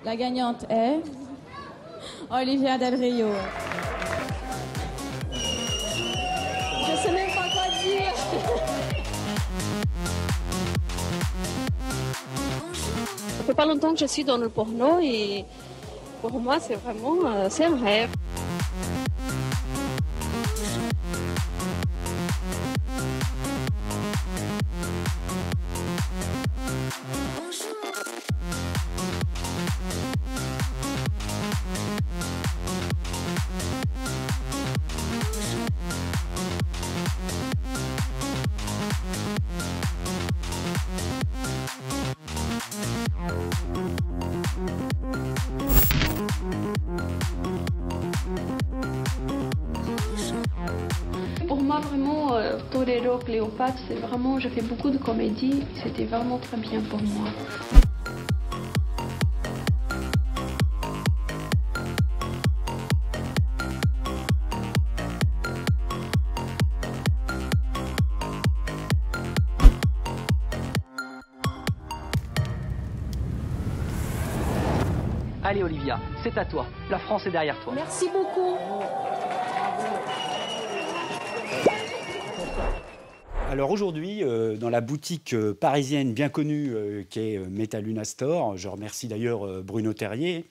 La gagnante est Olivia Del Rio. Je sais même pas quoi dire. Ça fait pas longtemps que je suis dans le porno et pour moi c'est vraiment c'est un rêve. Pour moi, vraiment, Torero, Cléopâtre, c'est vraiment, j'ai fait beaucoup de comédie, c'était vraiment très bien pour moi. Allez Olivia, c'est à toi. La France est derrière toi. Merci beaucoup. Alors aujourd'hui, dans la boutique parisienne bien connue qui est Metaluna Store, je remercie d'ailleurs Bruno Terrier,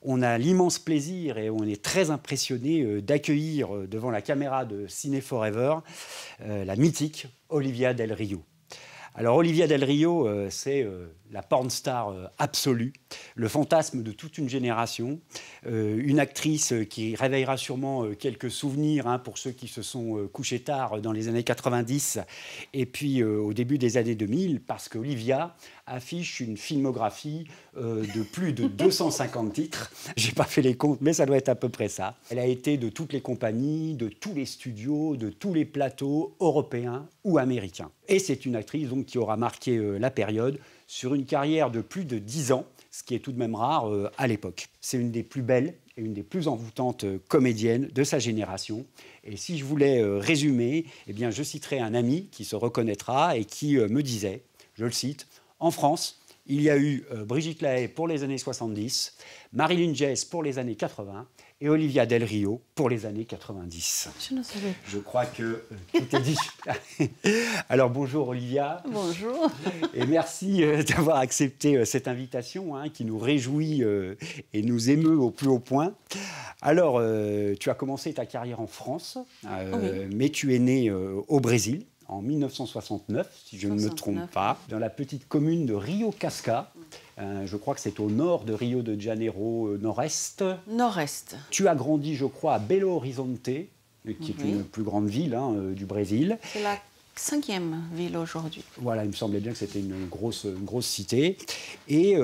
on a l'immense plaisir et on est très impressionné d'accueillir devant la caméra de Ciné Forever la mythique Olivia Del Rio. Alors Olivia Del Rio, c'est la porn star absolue, le fantasme de toute une génération, une actrice qui réveillera sûrement quelques souvenirs pour ceux qui se sont couchés tard dans les années 90 et puis au début des années 2000, parce qu'Olivia affiche une filmographie de plus de 250 titres. J'ai pas fait les comptes, mais ça doit être à peu près ça. Elle a été de toutes les compagnies, de tous les studios, de tous les plateaux européens ou américains. Et c'est une actrice donc, qui aura marqué la période sur une carrière de plus de 10 ans, ce qui est tout de même rare à l'époque. C'est une des plus belles et une des plus envoûtantes comédiennes de sa génération. Et si je voulais résumer, eh bien, je citerai un ami qui se reconnaîtra et qui me disait, je le cite, « En France, il y a eu Brigitte Lahaie pour les années 70, Marilyn Jess pour les années 80 et Olivia Del Rio pour les années 90. » Je ne savais pas. Je crois que tout est dit. Alors bonjour Olivia. Bonjour. Et merci d'avoir accepté cette invitation qui nous réjouit et nous émeut au plus haut point. Alors, tu as commencé ta carrière en France, Oui. mais tu es née au Brésil en 1969, si je ne me trompe pas, dans la petite commune de Rio Casca. Je crois que c'est au nord de Rio de Janeiro, nord-est. Nord-est. Tu as grandi, je crois, à Belo Horizonte, qui est une plus grande ville du Brésil. C'est la 5e ville aujourd'hui. Voilà, il me semblait bien que c'était une grosse cité. Et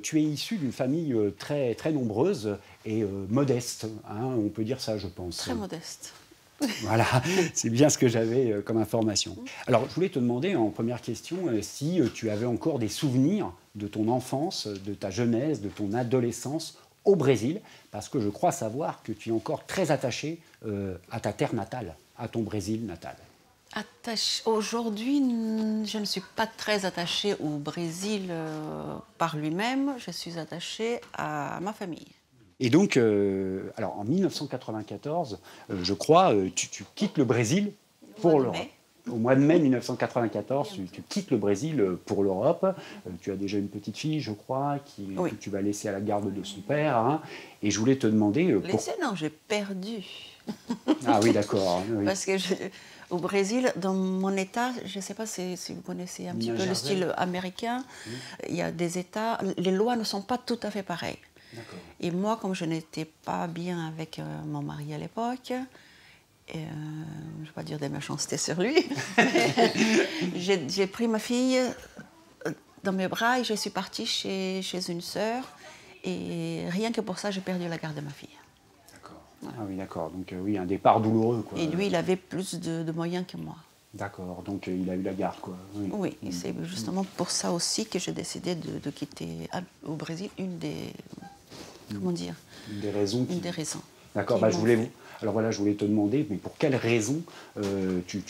tu es issu d'une famille très, très nombreuse et modeste, on peut dire ça, je pense. Très modeste. Voilà, c'est bien ce que j'avais comme information. Alors, je voulais te demander en première question si tu avais encore des souvenirs de ton enfance, de ta jeunesse, de ton adolescence au Brésil, parce que je crois savoir que tu es encore très attaché à ta terre natale, à ton Brésil natal. Aujourd'hui, je ne suis pas très attachée au Brésil par lui-même, je suis attachée à ma famille. Et donc, alors en 1994, je crois, tu quittes le Brésil pour l'Europe. Au mois de mai 1994, tu quittes le Brésil pour l'Europe. Tu as déjà une petite fille, je crois, que tu vas laisser à la garde de son père. Et je voulais te demander... Non, j'ai perdu. Ah oui, d'accord. Oui. Parce que au Brésil, dans mon État, je ne sais pas si vous connaissez un petit peu le style américain, il y a des États, les lois ne sont pas tout à fait pareilles. Et moi, comme je n'étais pas bien avec mon mari à l'époque, je ne vais pas dire des méchancetés sur lui, j'ai pris ma fille dans mes bras et je suis partie chez une sœur. Et rien que pour ça, j'ai perdu la garde de ma fille. D'accord. Ah oui, d'accord. Donc oui, un départ douloureux, quoi. Et lui, il avait plus de moyens que moi. D'accord. Donc il a eu la garde, quoi. Oui, et c'est justement pour ça aussi que j'ai décidé de quitter au Brésil, une des... Comment dire ? Une des raisons. Une des raisons. D'accord, je voulais vous... Alors voilà, je voulais te demander, mais pour quelles raisons tu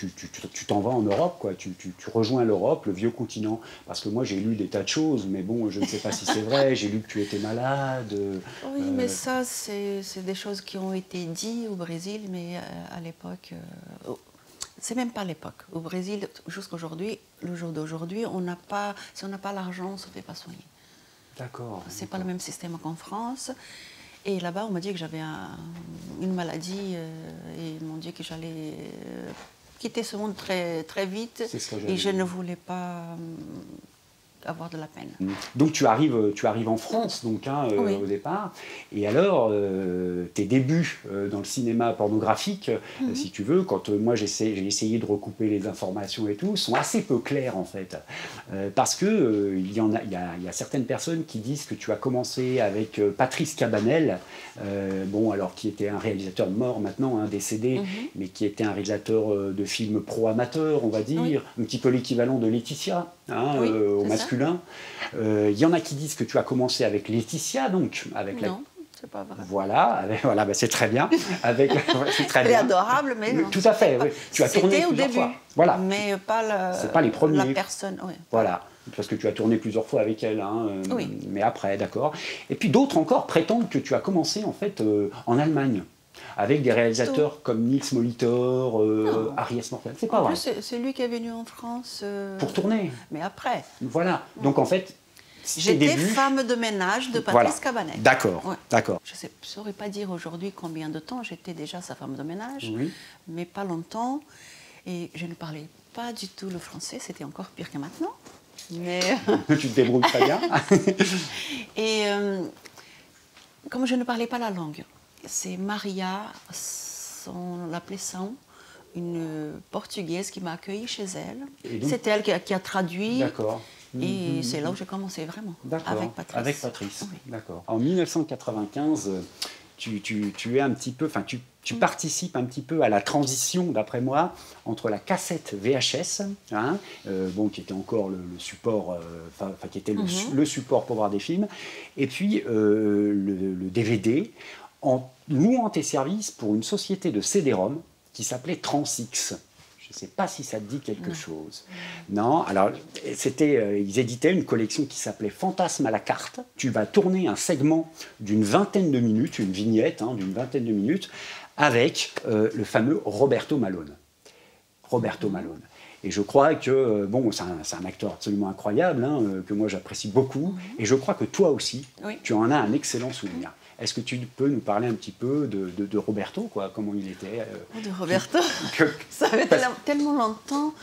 t'en vas en Europe, quoi, tu rejoins l'Europe, le vieux continent? Parce que moi j'ai lu des tas de choses, mais bon, je ne sais pas si c'est vrai, j'ai lu que tu étais malade. Oui, mais ça, c'est des choses qui ont été dites au Brésil, mais à l'époque... c'est même pas l'époque. Au Brésil, jusqu'aujourd'hui, le jour d'aujourd'hui, si on n'a pas l'argent, on ne se fait pas soigner. D'accord. C'est pas le même système qu'en France. Et là-bas, on m'a dit que j'avais une maladie et ils m'ont dit que j'allais quitter ce monde très, très vite. Et je ne voulais pas avoir de la peine. Donc tu arrives en France donc, oui. Au départ, et alors tes débuts dans le cinéma pornographique, si tu veux, quand moi j'ai essayé de recouper les informations et tout, sont assez peu clairs en fait, parce que il y a certaines personnes qui disent que tu as commencé avec Patrice Cabanel, bon alors qui était un réalisateur mort maintenant, décédé, mais qui était un réalisateur de films pro-amateurs, on va dire, un petit peu l'équivalent de Laetitia. Au masculin. Il y en a qui disent que tu as commencé avec Laetitia, donc avec non, c'est pas vrai. Voilà, bah, c'est très bien. C'est très Elle est adorable, mais non. Tout à fait. Oui. Tu as tourné plusieurs fois. Voilà. Mais c'est pas les premiers. La personne. Oui. Voilà. Parce que tu as tourné plusieurs fois avec elle, oui. Mais après, d'accord. Et puis d'autres encore prétendent que tu as commencé en fait en Allemagne, avec des réalisateurs comme Nils Molitor, Harry S. Mortel. C'est pas vrai. C'est lui qui est venu en France. Pour tourner. Mais après. Voilà. Donc en fait. J'étais femme de ménage de Patrice Cabanel. D'accord, ouais. D'accord. Je ne saurais pas dire aujourd'hui combien de temps j'étais déjà sa femme de ménage, oui. Mais pas longtemps. Et je ne parlais pas du tout le français, c'était encore pire que maintenant. Mais... tu te débrouilles très bien. Et comme je ne parlais pas la langue, c'est Maria, on l'appelait São, une Portugaise qui m'a accueillie chez elle. C'est elle qui a traduit. D'accord. Et c'est là où j'ai commencé vraiment, avec Patrice. Avec Patrice, oui. D'accord. En 1995, tu es un petit peu, enfin tu participes un petit peu à la transition, d'après moi, entre la cassette VHS, bon, qui était encore le support, qui était le support pour voir des films, et puis le DVD, en louant tes services pour une société de CD-ROM qui s'appelait Transix. Je ne sais pas si ça te dit quelque chose. Non, alors ils éditaient une collection qui s'appelait Fantasme à la carte. Tu vas tourner un segment d'une vingtaine de minutes, une vignette d'une vingtaine de minutes, avec le fameux Roberto Malone. Roberto Malone. Et je crois que, bon, c'est un acteur absolument incroyable, que moi j'apprécie beaucoup, et je crois que toi aussi, tu en as un excellent souvenir. Est-ce que tu peux nous parler un petit peu de Roberto, quoi, comment il était de Roberto ça fait tellement longtemps.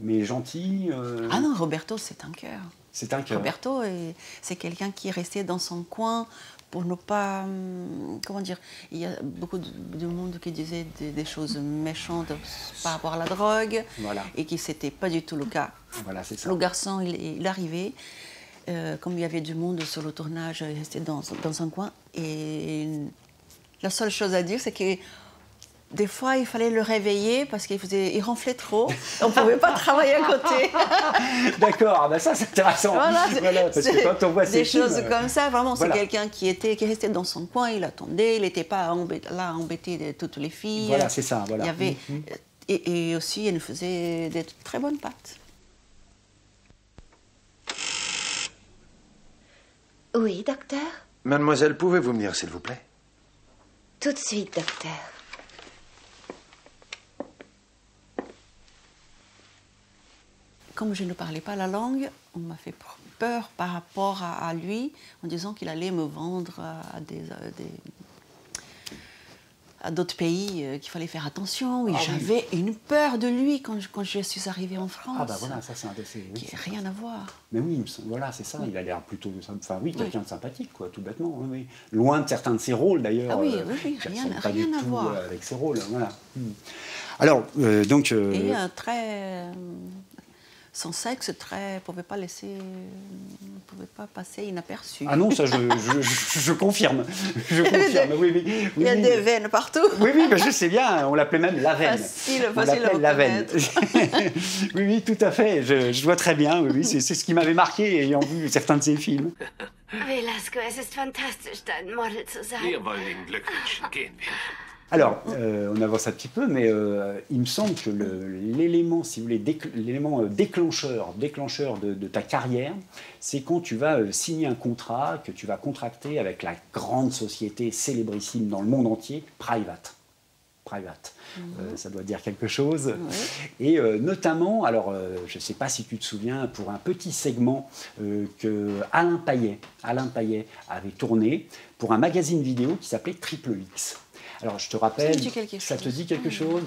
Mais gentil Ah non, Roberto, c'est un cœur. C'est un cœur. Roberto, c'est quelqu'un qui est resté dans son coin pour ne pas... Comment dire? Il y a beaucoup de monde qui disait des choses méchantes par rapport à la drogue, voilà. Et qui n'était pas du tout le cas. Voilà, c'est ça. Le garçon, il arrivait... comme il y avait du monde sur le tournage, il restait dans un coin. Et la seule chose à dire, c'est que des fois, il fallait le réveiller parce qu'il ronflait trop. On ne pouvait pas travailler à côté. D'accord, ben ça c'est intéressant. Voilà, parce que quand on voit ces films, choses comme ça, vraiment, c'est quelqu'un qui restait dans son coin, il attendait, il n'était pas là embêté de toutes les filles. Voilà, c'est ça. Voilà. Il y avait, et aussi, il nous faisait des très bonnes pâtes. Oui, docteur? Mademoiselle, pouvez-vous venir, s'il vous plaît? Tout de suite, docteur. Comme je ne parlais pas la langue, on m'a fait peur par rapport à lui, en disant qu'il allait me vendre à d'autres pays, qu'il fallait faire attention. Et j'avais une peur de lui quand je suis arrivée en France. Ah bah voilà, ça c'est un décès. Qui n'a rien à voir. Mais oui, voilà, c'est ça, il a l'air plutôt... Enfin oui, quelqu'un de sympathique, quoi, tout bêtement. Oui. Loin de certains de ses rôles, d'ailleurs. Ah oui, rien à voir. Avec ses rôles, voilà. Alors, donc... Et très... Son sexe ne pouvait pas passer inaperçu. Ah non, ça je confirme. Je confirme, oui. Il y a des veines partout. Oui, mais je sais bien, on l'appelait même la veine. Facile on l'appelle la veine. Oui, tout à fait, je vois très bien, oui, c'est ce qui m'avait marqué ayant vu certains de ses films. Velasco, es ist fantastisch, dein Model zu sein. Wir wollen Ihnen Glück wünschen. Gehen wir. Alors, on avance un petit peu, mais il me semble que l'élément, si vous voulez, l'élément déclencheur de ta carrière, c'est quand tu vas signer un contrat que tu vas contracter avec la grande société célébrissime dans le monde entier, Private. Ça doit dire quelque chose. Oui. Et notamment, alors je ne sais pas si tu te souviens, pour un petit segment que Alain Payet avait tourné pour un magazine vidéo qui s'appelait Triple X. Alors, je te rappelle, ça te dit quelque chose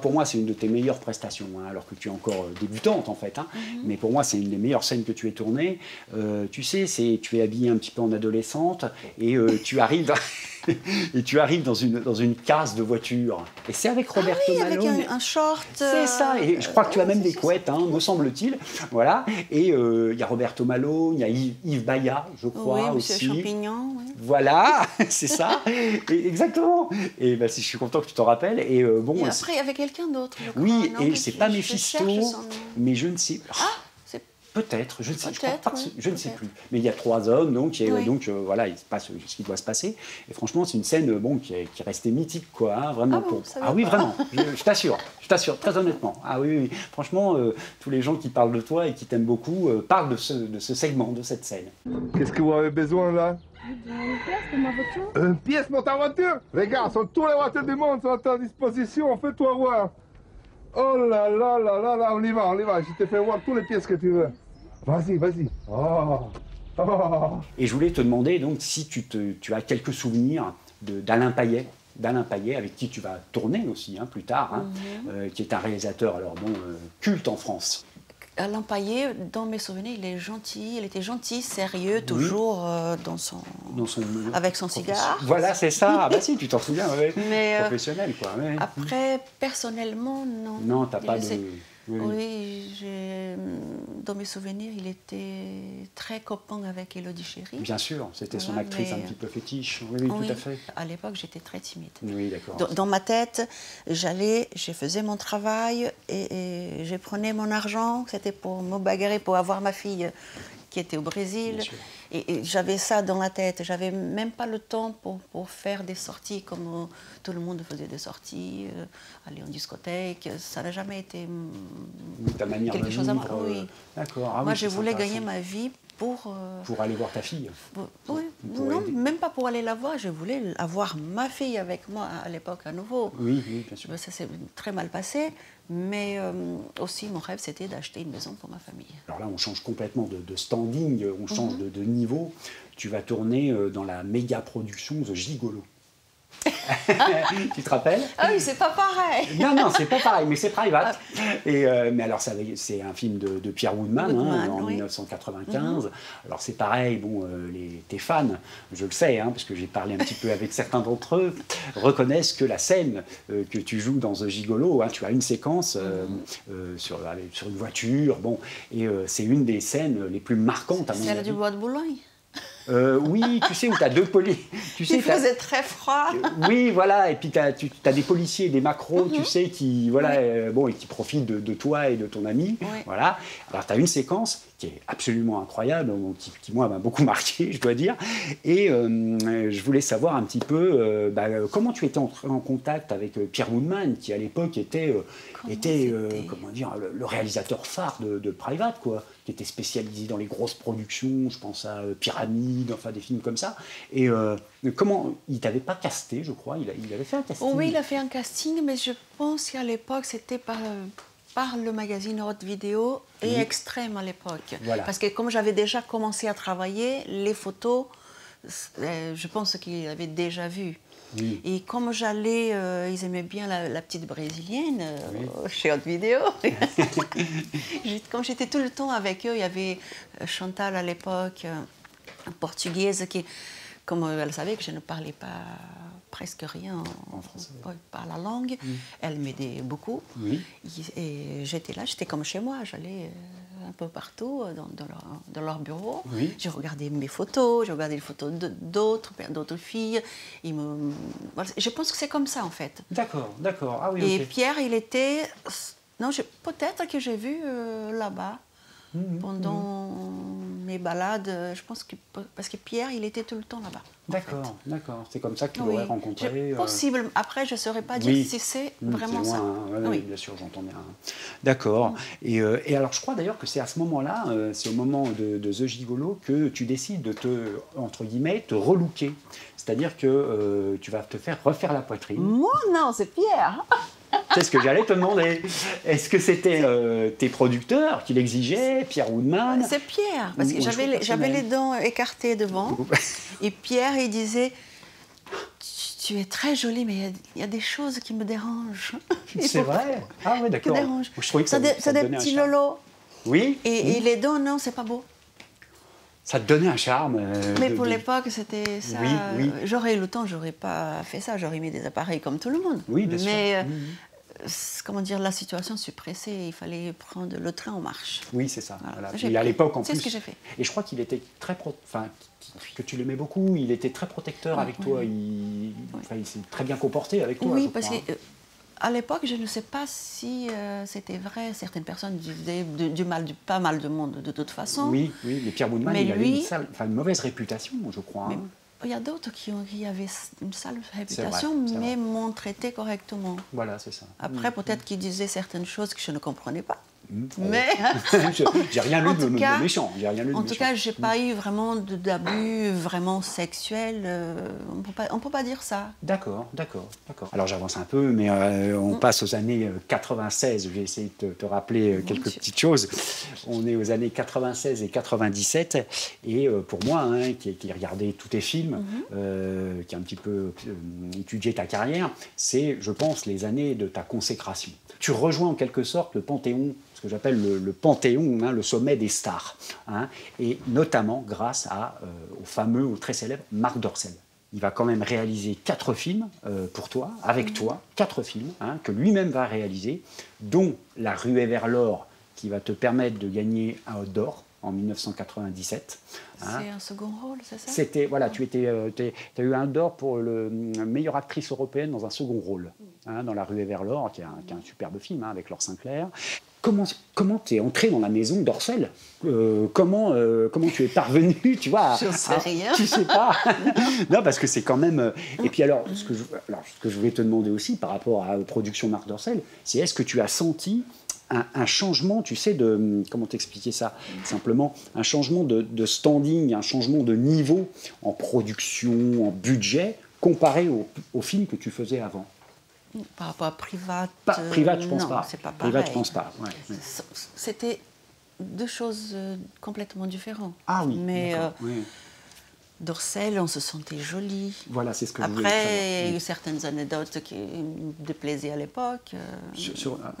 pour moi, c'est une de tes meilleures prestations, hein, alors que tu es encore débutante, en fait. Hein, mais pour moi, c'est une des meilleures scènes que tu aies tournées. Tu sais, tu es habillée un petit peu en adolescente et tu arrives dans une case de voiture. Et c'est avec Roberto Malone. Avec un short. C'est ça. Et je crois que tu as même des couettes, hein, me semble-t-il. Voilà. Et il y a Roberto Malone, il y a Yves Baïa, je crois, aussi. Monsieur Champignon. Oui. Voilà, c'est ça. Et, exactement. Et ben, je suis content que tu t'en rappelles. Et, bon, et après, il y avait quelqu'un d'autre. Oui, et c'est pas Mephisto, mais je ne sais pas. Peut-être, je ne sais, je ne sais plus. Mais il y a 3 hommes, donc voilà, il se passe ce qui doit se passer. Et franchement, c'est une scène qui est restée mythique, quoi, hein, vraiment. Oui, vraiment, je t'assure, très honnêtement. Ah oui. Franchement, tous les gens qui parlent de toi et qui t'aiment beaucoup parlent de ce segment, de cette scène. Qu'est-ce que vous avez besoin là? Une pièce pour ma voiture. Une pièce pour ta voiture? Regarde, toutes les voitures du monde sont à ta disposition, fais-toi voir. Oh là là là là là, on y va, je te fais voir toutes les pièces que tu veux. Vas-y. Oh. Et je voulais te demander donc si tu as quelques souvenirs d'Alain Payet, avec qui tu vas tourner aussi plus tard, hein, qui est un réalisateur culte en France. Alain Payet, dans mes souvenirs, il était gentil, sérieux, toujours avec son cigare. Voilà, c'est ça. Ah bah si, tu t'en souviens, mais, professionnel, quoi. Ouais. Après, personnellement, non. Non, t'as pas de... Oui, dans mes souvenirs, il était très copain avec Élodie Chéry. Bien sûr, c'était son actrice un petit peu fétiche. Oui, tout à fait. À l'époque, j'étais très timide. Oui, d'accord. Dans ma tête, je faisais mon travail et je prenais mon argent. C'était pour me bagarrer, pour avoir ma fille qui était au Brésil. Et j'avais ça dans la tête. J'avais même pas le temps pour faire des sorties comme tout le monde faisait des sorties, aller en discothèque. Ça n'a jamais été ta manière quelque de chose à moi. Oui. D'accord. Moi, je voulais gagner ma vie pour aller voir ta fille. Non, même pas pour aller la voir. Je voulais avoir ma fille avec moi à l'époque à nouveau. Oui, bien sûr. Ça s'est très mal passé. Mais aussi, mon rêve, c'était d'acheter une maison pour ma famille. Alors là, on change complètement de standing, on change de niveau. Tu vas tourner dans la méga production The Gigolo. Tu te rappelles? Ah oui, c'est pas pareil. Non, c'est pas pareil, mais c'est Private. Mais alors, c'est un film de Pierre Woodman, en 1995. Alors c'est pareil, tes fans, je le sais, parce que j'ai parlé un petit peu avec certains d'entre eux, reconnaissent que la scène que tu joues dans The Gigolo, tu as une séquence sur une voiture, et c'est une des scènes les plus marquantes à mon avis. C'est celle du bois de Boulogne. Oui, tu sais, où tu as 2 policiers. Il faisait très froid. Oui, voilà, et puis tu as des policiers, des macros, tu sais, qui, et qui profitent de toi et de ton ami. Oui. Voilà. Alors, tu as une séquence qui est absolument incroyable, qui moi, m'a beaucoup marqué, je dois dire. Et je voulais savoir un petit peu comment tu étais entré en contact avec Pierre Woodman, qui à l'époque était le réalisateur phare de Private, quoi, qui était spécialisé dans les grosses productions, je pense à Pyramide, des films comme ça. Et comment il t'avait pas casté, je crois, il avait fait un casting. Oui, il a fait un casting, mais je pense qu'à l'époque, c'était par le magazine Hot Vidéo et Extrême à l'époque. Voilà. Parce que comme j'avais déjà commencé à travailler, les photos, je pense qu'il avait déjà vu. Oui. Et comme j'allais, ils aimaient bien la petite brésilienne chez Hot Vidéo. Comme j'étais tout le temps avec eux, il y avait Chantal à l'époque, portugaise, qui, comme elle savait que je ne parlais pas presque rien par la langue, elle m'aidait beaucoup. Oui. Et j'étais là, j'étais comme chez moi, j'allais un peu partout dans leur bureau. Oui. Je regardais mes photos, je regardais les photos d'autres filles. Je pense que c'est comme ça en fait. D'accord. Ah oui. Et Pierre, il était... Non, peut-être que j'ai vu là-bas pendant mes balades, je pense que parce que Pierre, il était tout le temps là-bas. D'accord, d'accord. C'est comme ça que tu Oui. l'aurais rencontré. Possible. Après, je ne saurais pas dire si c'est vraiment c'est ça. loin, hein. Oui, Oui. bien sûr, j'entends bien. D'accord. Et alors, je crois d'ailleurs que c'est à ce moment-là, c'est au moment de The Gigolo, que tu décides de te, entre guillemets, te relooker. C'est-à-dire que tu vas te faire refaire la poitrine. Moi, non, c'est Pierre. C'est ce que j'allais te demander. Est-ce que c'était tes producteurs qui l'exigeaient, Pierre Woodman? C'est Pierre, parce que Ou un choix j'avais personnel? les dents écartées devant. Et Pierre, il disait, tu es très jolie, mais il y a des choses qui me dérangent. C'est vrai? Ah oui, Qui d'accord. me dérangent. Je trouvais que Ça ça des te donnait un petits charme. lolos. Oui, Et les dents, non, c'est pas beau. ça te donnait un charme. Mais pour l'époque, c'était ça. Oui, oui. J'aurais eu le temps, j'aurais pas fait ça. J'aurais mis des appareils comme tout le monde. Oui, bien sûr. Mais comment dire, la situation se pressait. Il fallait prendre le train en marche. Oui, c'est ça. Voilà. Voilà. J'ai Et à pris. l'époque, en C'est plus. ce que j'ai fait. Et je crois qu'il était très que tu l'aimais beaucoup. Il était très protecteur avec toi. Il s'est très bien comporté avec toi. Oui, je parce crois. que à l'époque, je ne sais pas si c'était vrai. Certaines personnes disaient pas mal de monde de toute façon. Oui, mais Pierre Woodman, Mais il avait lui- une mauvaise réputation, je crois. Mais hein. il y a d'autres qui avaient une sale C'est réputation, vrai, c'est mais vrai. m'ont traité correctement. Voilà, c'est ça. Après, peut-être qu'ils disaient certaines choses que je ne comprenais pas. Oh. Mais J'ai rien lu En de tout cas- méchant. J'ai rien lu de en tout méchant. cas, j'ai pas eu vraiment d'abus vraiment sexuels. On peut pas dire ça. D'accord. Alors j'avance un peu, mais on passe aux années 96. Je vais essayer de te rappeler quelques Dieu. petites choses. On est aux années 96 et 97. Et pour moi, hein, qui regardait tous tes films, qui a un petit peu étudié ta carrière, c'est, je pense, les années de ta consécration. Tu rejoins en quelque sorte le panthéon, ce que j'appelle le panthéon, hein, le sommet des stars. Hein, et notamment grâce au très célèbre Marc Dorcel. Il va quand même réaliser 4 films pour toi, avec toi, 4 films hein, que lui-même va réaliser, dont La Ruée vers l'or, qui va te permettre de gagner un Hot d'Or en 1997. Hein. C'est un second rôle, c'est ça? C'était, voilà, tu as eu un d'or pour le meilleure actrice européenne dans un second rôle, hein, dans La Ruée vers l'or, qui est un superbe film hein, avec Laure Sinclair. Comment t'es entré dans la maison d'Orcel? Comment tu es parvenu, tu vois? Je sais rien. Tu sais pas. Non, parce que c'est quand même. Et puis alors, ce que je voulais te demander aussi par rapport à la production Marc Dorcel, c'est est-ce que tu as senti un changement, tu sais, comment t'expliquer ça? Simplement, un changement de standing, un changement de niveau en production, en budget, comparé au film que tu faisais avant. Par rapport à Private. Private, je pense non, pas. c'est pas Private, pareil. je pense pas. Ouais. C'était deux choses complètement différentes. Ah oui. Mais d'accord, oui. Dorcel, on se sentait jolie. Voilà, c'est ce que je voulais Après, il y a eu savoir. certaines anecdotes qui me déplaisaient à l'époque.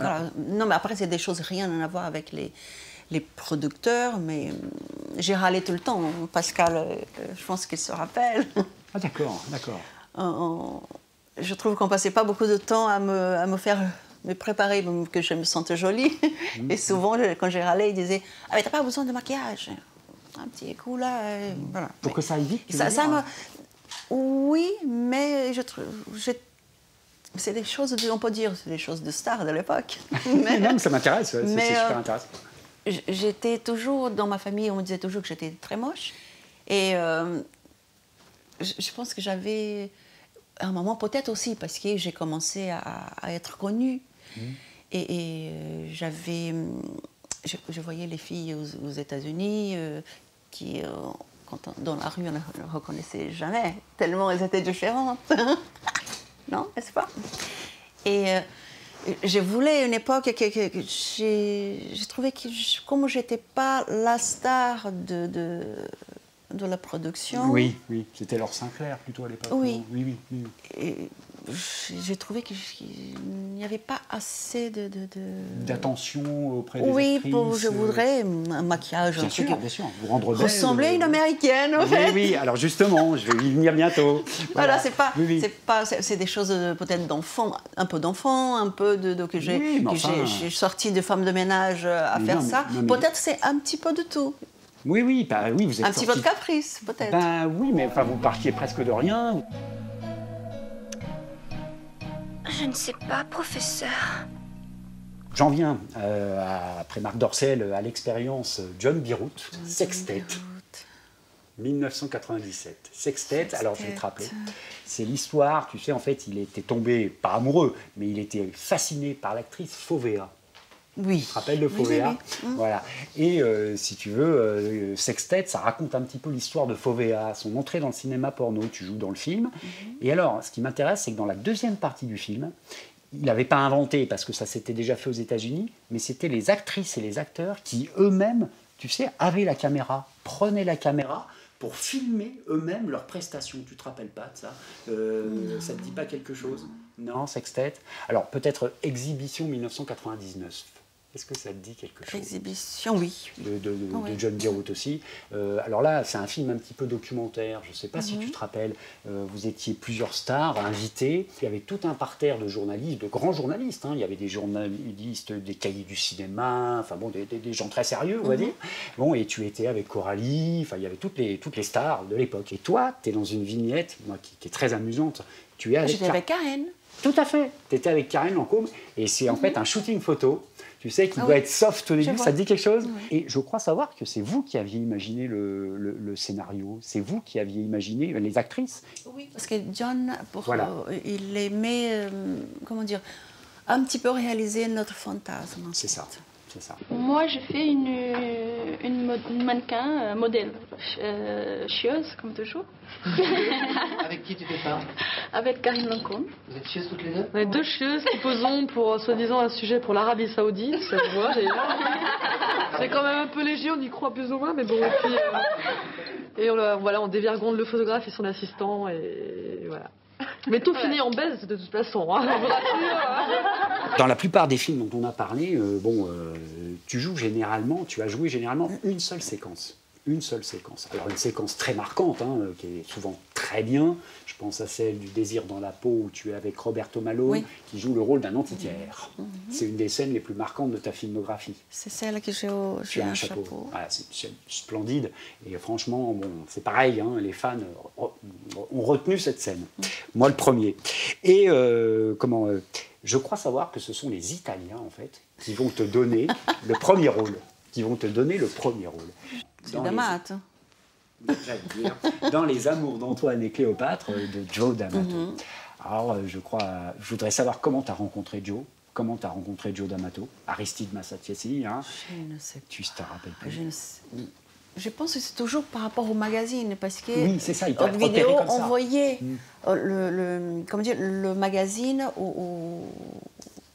Ah, Non, mais après, c'est des choses rien à voir avec les producteurs, mais j'ai râlé tout le temps. Pascal, je pense qu'il se rappelle. Ah, d'accord. Je trouve qu'on passait pas beaucoup de temps à me faire me préparer, que je me sente jolie. Et souvent, quand j'ai râlé, il disait « Ah, mais t'as pas besoin de maquillage. Un petit coup là, voilà. » Pour que ça aille vite, tu veux Ça dire, hein. Oui, mais c'est des choses, on peut dire, c'est des choses de stars de l'époque. Mais non, mais ça m'intéresse, c'est mais, super intéressant. J'étais toujours, dans ma famille, on me disait toujours que j'étais très moche. Et je pense que j'avais, à un moment, peut-être aussi, parce que j'ai commencé à être connue. Et j'avais, je voyais les filles aux États-Unis qui, dans la rue, on ne les reconnaissait jamais, tellement elles étaient différentes. Non, n'est-ce pas? Et je voulais une époque que j'ai trouvé que comme je n'étais pas la star de la production. Oui, c'était Laure Sinclair plutôt à l'époque. Oui. Oui. Et j'ai trouvé qu'il n'y avait pas assez d'attention auprès des Oui, actrices. je voudrais un maquillage, Bien un truc. sûr, vous rendre belle. Ressembler à une américaine, en fait. Oui, alors justement, je vais y venir bientôt. Voilà, c'est pas, Oui. c'est des choses peut-être d'enfants, un peu que j'ai, Oui, mais enfin. j'ai sorti de femme de ménage à Mais faire non, ça. mais- Peut-être c'est un petit peu de tout, Oui, oui, vous êtes un petit peu de sorti- caprice, peut-être. Ben oui, mais enfin, vous partiez presque de rien. Je ne sais pas, professeur. J'en viens, après Marc Dorcel, à l'expérience John Bierut, Sextet, 1997. Sextet, alors je vais te rappeler, c'est l'histoire, tu sais, en fait, il était tombé, pas amoureux, mais il était fasciné par l'actrice Fauvéa. Oui. Tu te rappelles de Fauvéa? Oui, oui, oui. Voilà. Et si tu veux, Sextet, ça raconte un petit peu l'histoire de Fauvéa, son entrée dans le cinéma porno. Tu joues dans le film. Et alors, ce qui m'intéresse, c'est que dans la deuxième partie du film, il n'avait pas inventé, parce que ça s'était déjà fait aux États-Unis, mais c'était les actrices et les acteurs qui eux-mêmes, tu sais, avaient la caméra, prenaient la caméra pour filmer eux-mêmes leurs prestations. Tu te rappelles pas de ça? Ça te dit pas quelque chose? Non, Sextet. Alors peut-être Exhibition 1999. Est-ce que ça te dit quelque chose? Exhibition, oui. De John Bierut aussi. Alors là, c'est un film un petit peu documentaire. Je ne sais pas si tu te rappelles. Vous étiez plusieurs stars invités. Il y avait tout un parterre de journalistes, de grands journalistes. Il y avait des journalistes des cahiers du cinéma, enfin bon, des gens très sérieux, on va dire. Bon, et tu étais avec Coralie. Enfin, il y avait toutes les stars de l'époque. Et toi, tu es dans une vignette qui est très amusante. Tu es avec J'étais avec Karen. Tout à fait. Tu étais avec Karen Lancôme. Et c'est en fait un shooting photo. Tu sais, qui doit être soft au début, ça te dit quelque chose? Et je crois savoir que c'est vous qui aviez imaginé le scénario, c'est vous qui aviez imaginé les actrices. Oui, parce que John, il aimait, comment dire, un petit peu réaliser notre fantasme. C'est ça. C'est ça. Moi, j'ai fait une mannequin, modèle, chieuse, comme toujours. Avec qui tu fais ça? Avec Karine Lancôme. Vous êtes chieuses toutes les deux? On est deux chieuses qui posons pour, soi-disant, un sujet pour l'Arabie Saoudite, ça se voit d'ailleurs. C'est quand même un peu léger, on y croit plus ou moins, mais bon, et puis... et on dévergonde le photographe et son assistant, et voilà. Mais tout finit en baise de toute façon, hein, je vous rassure. Dans la plupart des films dont on a parlé, tu as joué généralement une seule séquence. Une seule séquence. Alors une séquence très marquante, qui est souvent très bien. Je pense à celle du Désir dans la peau où tu es avec Roberto Malone, qui joue le rôle d'un antiquaire. C'est une des scènes les plus marquantes de ta filmographie. C'est celle que j'ai un chapeau. Voilà, c'est splendide. Et franchement, c'est pareil, les fans ont retenu cette scène. Moi, le premier. Et je crois savoir que ce sont les Italiens, en fait, qui vont te donner le premier rôle. C'est D'Amato. Dans Les Amours d'Antoine et Cléopâtre de Joe D'Amato. Alors, je voudrais savoir comment tu as rencontré Joe. Comment tu as rencontré Joe D'Amato? Aristide Massachesi, hein? Je ne sais pas. Tu te rappelles pas? Je pense que c'est toujours par rapport au magazine, parce que oui, c'est ça, il t'a vidéo, comme ça. on voyait le magazine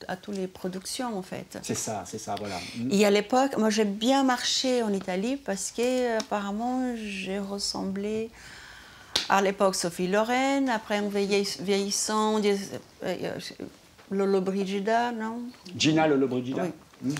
à toutes les productions, en fait. C'est ça, voilà. Et à l'époque, moi, j'ai bien marché en Italie parce que apparemment, j'ai ressemblé à l'époque Sophie Loren. Après, en vieillissant, Lollobrigida, non? Gina Lollobrigida. Oui.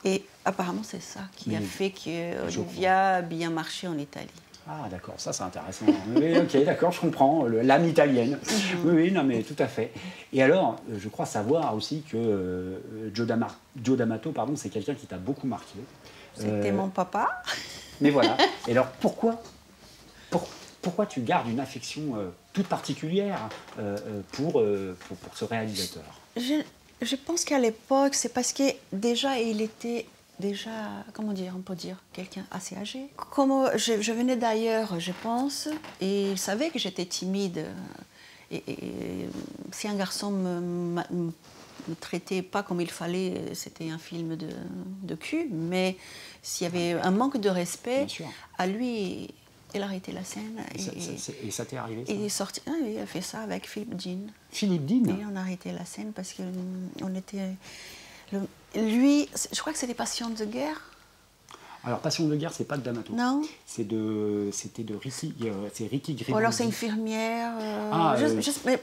Et apparemment, c'est ça qui a fait que Olivia a bien marché en Italie. Ah, d'accord, ça c'est intéressant. Oui, ok, d'accord, je comprends. L'âme italienne. Oui, non, mais tout à fait. Et alors, je crois savoir aussi que Joe D'Amato, c'est quelqu'un qui t'a beaucoup marqué. C'était mon papa. Mais voilà. Et alors, pourquoi tu gardes une affection toute particulière pour ce réalisateur? Je pense qu'à l'époque, c'est parce que déjà, il était comment dire, on peut dire, quelqu'un assez âgé. Comme je venais d'ailleurs, je pense, et il savait que j'étais timide. Et si un garçon me traitait pas comme il fallait, c'était un film de cul, mais s'il y avait un manque de respect, à lui, il a arrêté la scène. Et ça t'est arrivé, ça? Il est sorti, il a fait ça avec Philippe Dean. Philippe Dean? Et on a arrêté la scène parce qu'on était... Lui, je crois que c'était Passion de guerre. Alors, Passion de guerre, c'est pas de D'Amato. Non. C'était de Ricky, c'est Ricky Grimaldi. Ou alors c'est infirmière.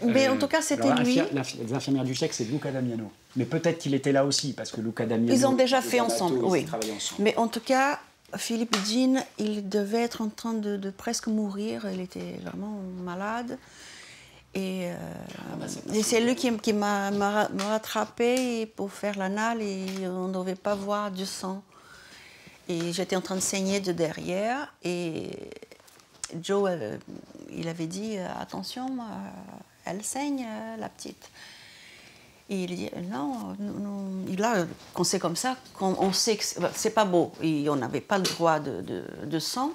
Mais en tout cas, c'était lui. Les infirmières du chèque, c'est Luca Damiano. Mais peut-être qu'il était là aussi, parce que Luca Damiano... Ils ont déjà fait ensemble, oui. Ensemble. Mais en tout cas, Philippe Dean, il devait être en train de presque mourir. Il était vraiment malade. Et c'est lui qui m'a rattrapé pour faire l'anal et on ne devait pas voir du sang. Et j'étais en train de saigner de derrière et Joe, il avait dit attention, elle saigne, la petite. Et il dit non, là, quand c'est comme ça, quand on sait que c'est pas beau et on n'avait pas le droit de sang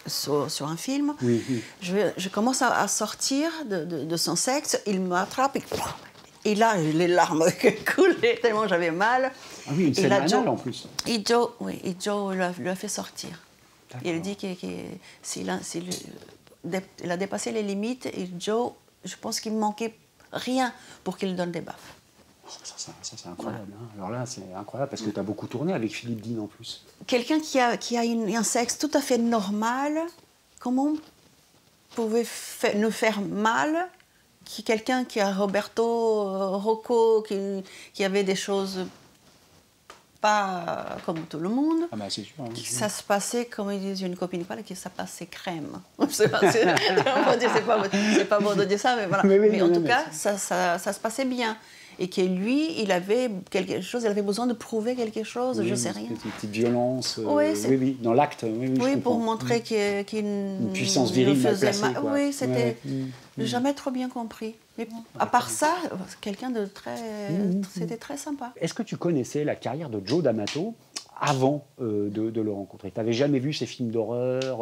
sur un film, oui, oui. Je commence à sortir de son sexe, il m'attrape et là, les larmes coulaient tellement j'avais mal. Ah oui, une scène anale en plus. Et Joe lui a fait sortir. Il dit qu'il a dépassé les limites et Joe, je pense qu'il me manquait rien pour qu'il donne des baffes. Ça c'est incroyable. Voilà. Hein. Alors là, c'est incroyable parce que tu as beaucoup tourné avec Philippe Dean en plus. Quelqu'un qui a un sexe tout à fait normal, comment pouvait nous faire mal? Quelqu'un qui a Rocco, qui avait des choses pas comme tout le monde. Ah bah c'est sûr. Hein. Ça se passait, comme il disait une copine, que ça passait crème. C'est pas bon de dire ça, mais voilà. Mais en tout cas, ça se passait bien. Et que lui, il avait quelque chose, il avait besoin de prouver quelque chose, je sais rien. Une petite violence, oui, dans l'acte. Oui, pour montrer qu'il une puissance virile mal placée. Quoi. Oui, c'était jamais trop bien compris. Mais à part ça, quelqu'un de très, c'était très sympa. Est-ce que tu connaissais la carrière de Joe D'Amato avant de le rencontrer? Tu n'avais jamais vu ses films d'horreur,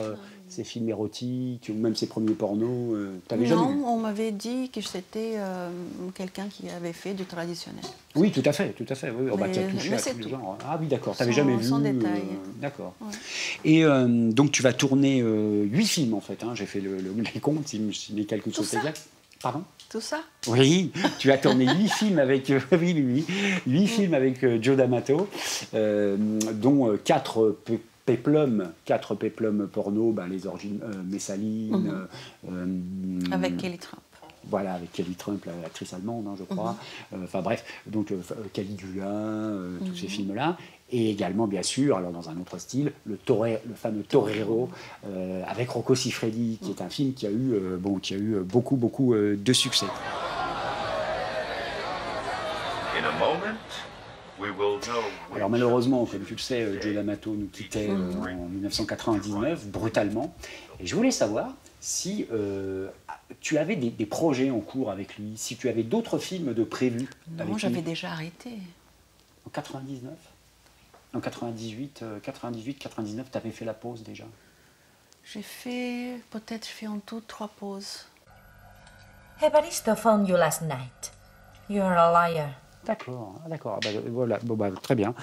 ses films érotiques, ou même ses premiers pornos t'avais jamais vu? Non, on m'avait dit que c'était quelqu'un qui avait fait du traditionnel. Oui, tout à fait. Oui. Oh, bah, tu as touché à tous les genres. Ah oui, d'accord, tu n'avais jamais vu. Sans détail. D'accord. Ouais. Et donc tu vas tourner 8 films en fait, hein. J'ai fait les comptes, si mes calculs sont exacts. Pardon? Tout ça? Oui, tu as tourné 8 films avec 8 films avec Joe D'Amato, dont 4 péplums porno, les origines Messaline. Avec Kelly Trump. Voilà, avec Kelly Trump, l'actrice allemande, hein, je crois. Enfin bref, donc Caligula, tous ces films-là. Et également, bien sûr, alors dans un autre style, le fameux Torero, avec Rocco Siffredi, qui est un film qui a eu, beaucoup de succès. Alors malheureusement, comme tu le sais, Joe D'Amato nous quittait en 1999, brutalement. Et je voulais savoir si tu avais des projets en cours avec lui, si tu avais d'autres films de prévus. Non, j'avais déjà arrêté. En 99 ? En 98, 99, tu avais fait la pause déjà? J'ai fait en tout 3 pauses. Evaristo found you last night. You're a liar. D'accord. Voilà, très bien.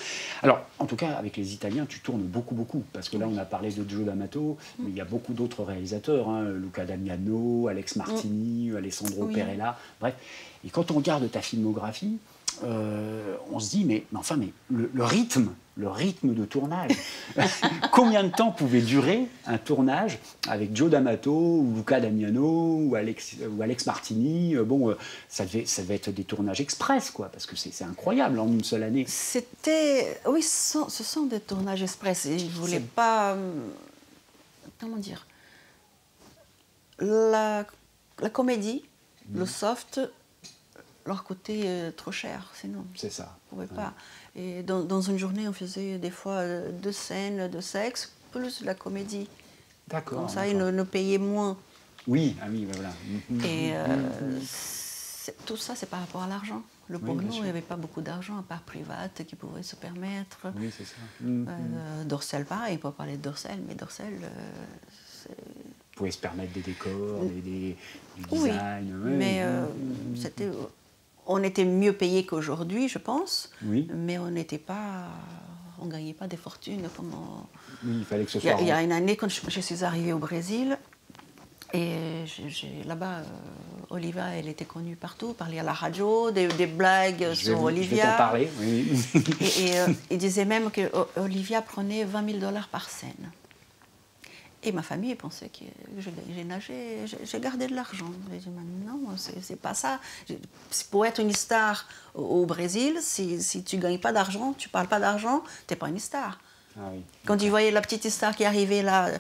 Alors, en tout cas, avec les Italiens, tu tournes beaucoup, parce que là, on a parlé de Joe D'Amato, mais il y a beaucoup d'autres réalisateurs, hein, Luca Damiano, Alex Martini, Alessandro Perella, bref. Et quand on regarde ta filmographie, on se dit, mais le rythme de tournage, combien de temps pouvait durer un tournage avec Joe D'Amato, ou Luca Damiano, ou Alex Martini? Ça devait être des tournages express, quoi, parce que c'est incroyable en une seule année. Oui, ce sont des tournages express. Et je ne voulais pas... Comment dire? La comédie, le soft... leur côté trop cher, sinon. C'est ça. On ne pouvait pas. Et dans une journée, on faisait des fois 2 scènes de sexe, plus la comédie. D'accord. Comme ça, ils nous payaient moins. Oui, voilà. Et tout ça, c'est par rapport à l'argent. Le porno, il n'y avait pas beaucoup d'argent, à part Private, qui pouvait se permettre. Oui, c'est ça. Dorsel, pareil, on peut parler de Dorsel, mais Dorsel, vous pouvez se permettre des décors, du design. Oui, mais c'était... On était mieux payés qu'aujourd'hui, je pense, mais on n'était pas... On ne gagnait pas des fortunes comme... Oui, il fallait que ce soit... Il y a une année, quand je suis arrivée au Brésil, et là-bas, Olivia, elle était connue partout, parlait à la radio, des blagues sur Olivia. Je vais t'en parler, oui. Et il disait même qu'Olivia prenait $20,000 par scène. Et ma famille pensait que j'ai nagé, j'ai gardé de l'argent. J'ai dit, non, c'est pas ça. Pour être une star au Brésil, si tu ne gagnes pas d'argent, tu ne parles pas d'argent, tu n'es pas une star. Ah oui. Quand tu voyais la petite star qui arrivait là,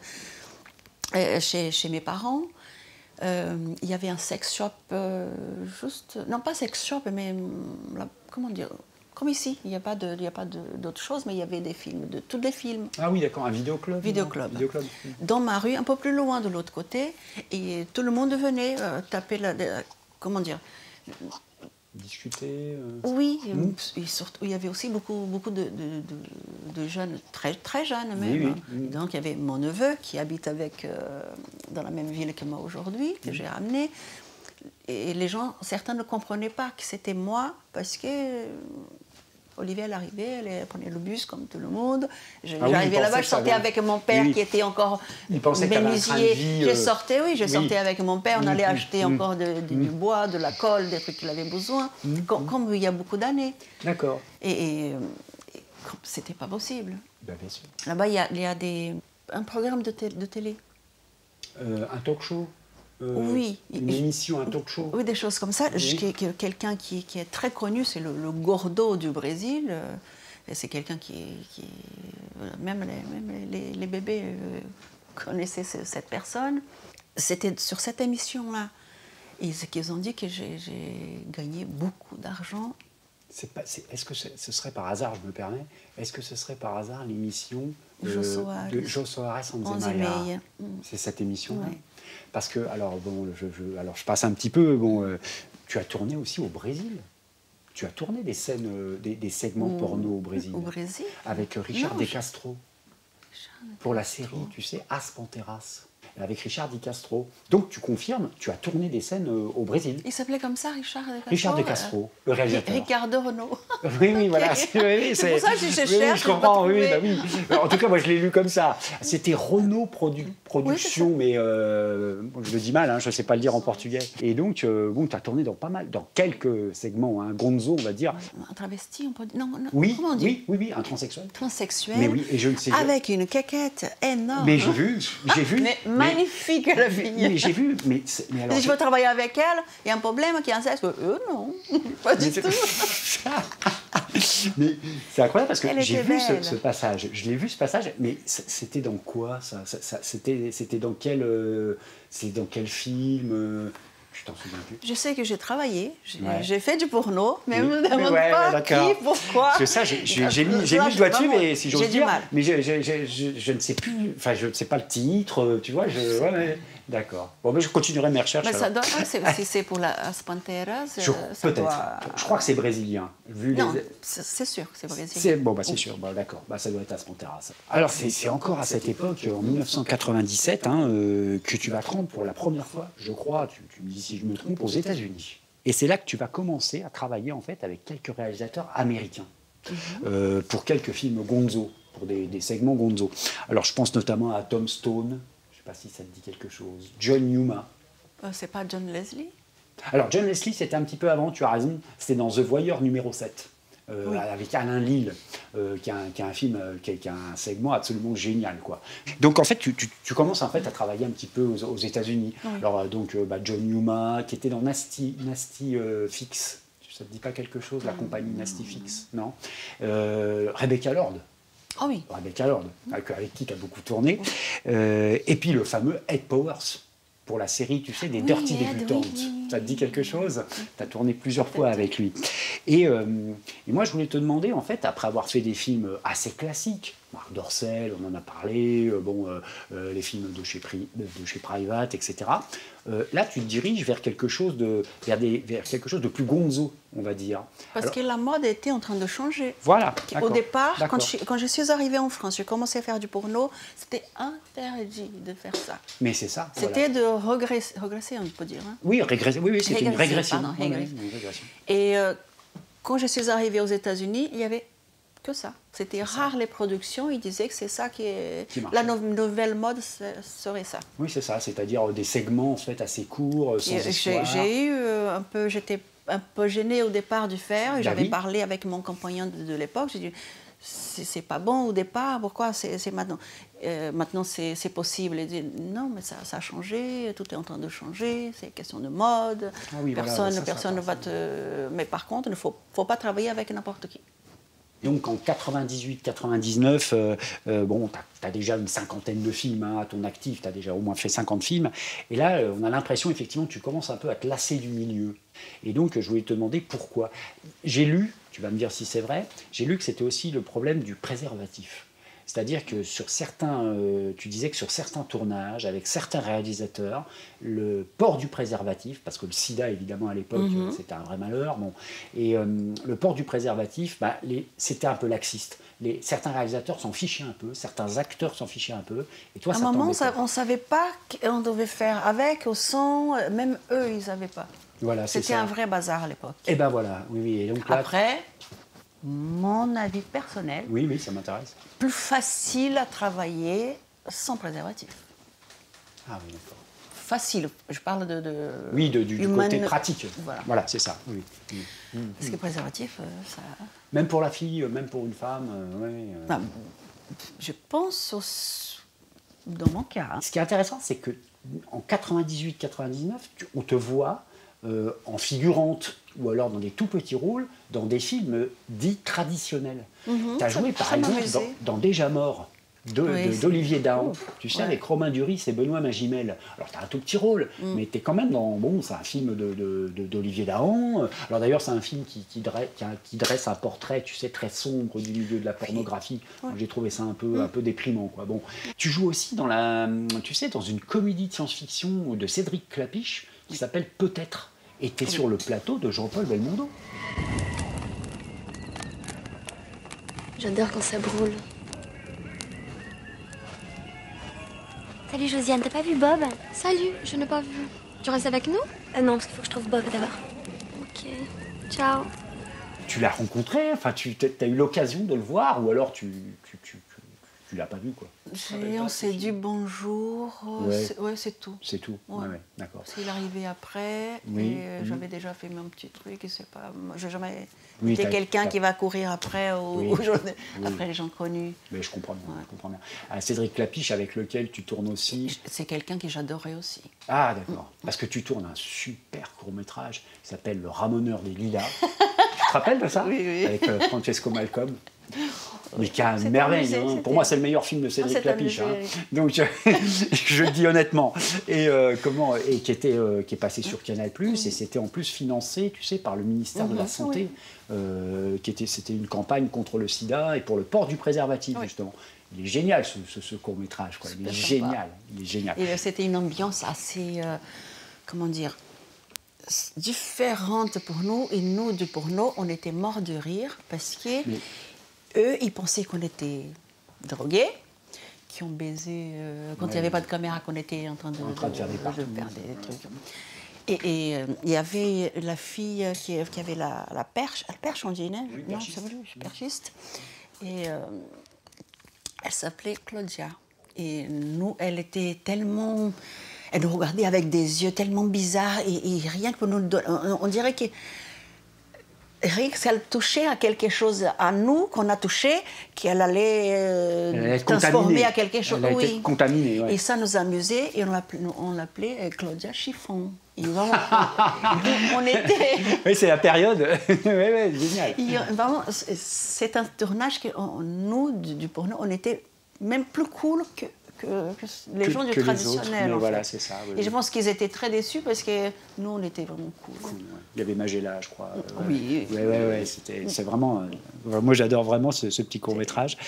chez mes parents, il y avait un sex shop, non pas sex shop, mais comment dire, comme ici, il n'y a pas d'autre chose, mais il y avait des films, tous les films. Ah oui, d'accord, un vidéoclub. Vidéoclub. Dans ma rue, un peu plus loin de l'autre côté, et tout le monde venait taper comment dire, discuter Oui, et surtout, il y avait aussi beaucoup de jeunes, très jeunes même. Oui. Donc il y avait mon neveu qui habite dans la même ville que moi aujourd'hui, que j'ai ramené. Et les gens, certains ne comprenaient pas que c'était moi, parce que Olivia, elle arrivait, elle prenait le bus comme tout le monde. J'arrivais là-bas, je sortais avec mon père qui était encore menuisier. Je sortais avec mon père, on allait acheter encore du bois, de la colle, des trucs qu'il avait besoin, comme il y a beaucoup d'années. D'accord. Et c'était pas possible. Ben, bien sûr. Là-bas, il y a un programme de télé. Un talk show oui. Une émission, un talk show. Oui, des choses comme ça. Oui. Quelqu'un qui est très connu, c'est le Gordo du Brésil. C'est quelqu'un qui même les bébés connaissaient cette personne. C'était sur cette émission-là. Ils ont dit que j'ai gagné beaucoup d'argent. Est-ce que ce serait par hasard, je me permets, est-ce que ce serait par hasard l'émission de Jo Soares Enzemaya? C'est cette émission-là. Ouais. Parce que, alors, bon, je passe un petit peu, tu as tourné aussi au Brésil. Tu as tourné des scènes, des segments porno au Brésil. Au Brésil? Avec Richard De Castro. Pour la série, tu sais, As Panteras. Avec Richard De Castro. Donc, tu confirmes, tu as tourné des scènes au Brésil. Il s'appelait comme ça, Richard De Castro? Richard De Castro, le réalisateur. Ricardo Renaud. Oui, voilà. C'est pour ça que je cherche. Je comprends, En tout cas, moi, je l'ai lu comme ça. C'était Renaud Production, mais je le dis mal, je ne sais pas le dire en portugais. Et donc, tu as tourné dans quelques segments, Gonzo, on va dire. Un travesti, on peut dire. Non, oui, comment on dit? Oui, un transsexuel. Transsexuel. Mais oui, et je ne sais avec une caquette énorme. Mais j'ai vu. Mais magnifique, la fille. Mais j'ai vu, mais alors... Si je veux travailler avec elle, il y a un problème qui est un sexe. Non, pas du tout. Mais c'est incroyable parce que j'ai vu ce passage. Je l'ai vu ce passage, mais c'était dans quoi ça c'était dans quel film? Je t'en souviens plus. Je sais que j'ai travaillé, j'ai fait du porno, mais on ne me demande pas qui, pourquoi. C'est ça, j'ai mis le doigt dessus, mais si j'ose dire. Mais je ne sais plus, enfin je ne sais pas le titre, tu vois. D'accord. Bon, mais je continuerai mes recherches. Mais ça doit, si c'est pour As Panteras, peut-être. Je crois que c'est brésilien. Non, c'est sûr que c'est brésilien. C'est sûr. Bon, d'accord. Ça doit être As Panteras. Alors, c'est encore à cette époque, en 1997, que tu vas te rendre pour la première fois, je crois, tu me dis si je me trompe, aux États-Unis. Et c'est là que tu vas commencer à travailler en fait avec quelques réalisateurs américains pour quelques films Gonzo, pour des segments Gonzo. Alors, je pense notamment à Tom Stone. Je ne sais pas si ça te dit quelque chose. John Newman. C'est pas John Leslie? Alors, John Leslie, c'était un petit peu avant, tu as raison. C'était dans The Voyeur numéro 7, avec Alain Lille, qui a un film, qui a un segment absolument génial, quoi. Donc, en fait, tu commences en fait, à travailler un petit peu aux États-Unis. Oui. Alors, John Newman, qui était dans Nasty Fix. Ça ne te dit pas quelque chose, la compagnie Nasty Fix? Non. Rebecca Lord. Oh oui. Rebecca Lord, avec qui tu as beaucoup tourné. Et puis le fameux Ed Powers, pour la série, tu sais, des Dirty Débutantes. Ça te dit quelque chose? Tu as tourné plusieurs fois avec lui. Et moi, je voulais te demander, en fait, après avoir fait des films assez classiques, Marc Dorcel, on en a parlé, les films de chez Private, etc. Là, tu te diriges vers quelque chose de plus gonzo, on va dire. Parce que la mode était en train de changer. Voilà. Au départ, quand je suis arrivée en France, j'ai commencé à faire du porno, c'était interdit de faire ça. Mais c'est ça. C'était de régresser, on peut dire. Oui, c'était une régression. Pardon, Et quand je suis arrivée aux États-Unis, il y avait que ça. C'était rare les productions, ils disaient que c'est ça qui la nouvelle mode serait ça. Oui, c'est ça, c'est-à-dire des segments en fait assez courts, sans histoire. J'étais un peu gênée au départ du faire, j'avais parlé avec mon compagnon de l'époque, j'ai dit c'est pas bon au départ, pourquoi c'est maintenant maintenant c'est possible. Et dit, non, mais ça a changé, tout est en train de changer, c'est question de mode, personne ne va te... Mais par contre, il ne faut pas travailler avec n'importe qui. Donc en 98-99, tu as déjà une cinquantaine de films à ton actif, tu as déjà au moins fait 50 films. Et là, on a l'impression, effectivement, que tu commences un peu à te lasser du milieu. Et donc, je voulais te demander pourquoi. J'ai lu, tu vas me dire si c'est vrai, j'ai lu que c'était aussi le problème du préservatif. C'est-à-dire que sur certains, tu disais que sur certains tournages, avec certains réalisateurs, le port du préservatif, parce que le sida, évidemment, à l'époque, c'était un vrai malheur, bon, et le port du préservatif, bah, c'était un peu laxiste. Certains réalisateurs s'en fichaient un peu, certains acteurs s'en fichaient un peu, et toi, à un moment, on ne savait pas qu'on devait faire avec, au sang, même eux, ils ne savaient pas. Voilà, c'était un vrai bazar à l'époque. Et ben voilà, oui. Et donc là, après, mon avis personnel. Oui, oui, ça m'intéresse. Plus facile à travailler sans préservatif. Ah oui, d'accord. Facile, je parle oui, du côté pratique. Voilà, c'est ça. Oui. Parce que préservatif, ça... Même pour la fille, même pour une femme, bah, je pense, dans mon cas... Hein. Ce qui est intéressant, c'est qu'en 98-99, on te voit en figurante, ou alors dans des tout petits rôles, dans des films dits traditionnels. Tu as joué, par exemple, dans Déjà mort, d'Olivier Dahan. Tu sais, avec Romain Duris et Benoît Magimel. Alors, tu as un tout petit rôle, mais tu es quand même dans... Bon, c'est un film d'Olivier Dahan. Alors, d'ailleurs, c'est un film qui dresse un portrait, tu sais, très sombre du milieu de la pornographie. J'ai trouvé ça un peu déprimant, quoi. Bon. Tu joues aussi dans dans une comédie de science-fiction de Cédric Clapiche qui s'appelle Peut-être. Et tu es sur le plateau de Jean-Paul Belmondo. J'adore quand ça brûle. Salut Josiane, t'as pas vu Bob? Salut, je n'ai pas vu. Tu restes avec nous? Non, parce qu'il faut que je trouve Bob d'abord. Ok, ciao. Tu l'as rencontré, enfin tu as eu l'occasion de le voir, ou alors tu l'as pas vu, quoi. On s'est dit bonjour, c'est tout. C'est tout, ouais, d'accord. Parce qu'il arrivait après, et j'avais déjà fait mon petit truc, et c'est pas... J'ai jamais été quelqu'un qui va courir après, après les gens connus. Mais je comprends bien, je comprends bien. Cédric Clapiche, avec lequel tu tournes aussi... C'est quelqu'un que j'adorais aussi. Ah, d'accord. Parce que tu tournes un super court-métrage qui s'appelle Le Ramoneur des Lilas. Tu te rappelles de ça? Oui. Avec Francesco Malcolm. Mais qui a une merveille. Pour moi, c'est le meilleur film de Cédric Clapiche. Donc, je le dis honnêtement. Et qui est passé sur Canal+, et c'était en plus financé, tu sais, par le ministère de la Santé. C'était une campagne contre le sida et pour le port du préservatif, justement. Il est génial, ce court-métrage. Il est génial. Et c'était une ambiance assez, comment dire, différente pour nous. Et nous, du porno, on était morts de rire parce que... Eux, ils pensaient qu'on était drogués, qui ont baisé quand il n'y avait pas de caméra, qu'on était en train de faire des trucs. Et il y avait la fille qui avait la perche. La perche, on dit, non? Non, c'est vrai, je suis perchiste. Et elle s'appelait Claudia. Et nous, elle était tellement... Elle nous regardait avec des yeux tellement bizarres et rien que pour nous... On dirait que... Rien que ça touchait à quelque chose à nous, qu'on a touché, qu'elle allait transformer à quelque chose. Elle a été contaminée, Et ça nous amusait et on l'appelait Claudia Chiffon. Et vraiment, on était... Oui, c'est la période. Oui, génial. Vraiment, c'est un tournage que nous, du porno, on était même plus cool que les gens du traditionnel. Voilà, c'est ça. Et je pense qu'ils étaient très déçus parce que nous, on était vraiment cool. Il y avait Magella, je crois. Oui. C'est vraiment... moi, j'adore vraiment ce petit court-métrage.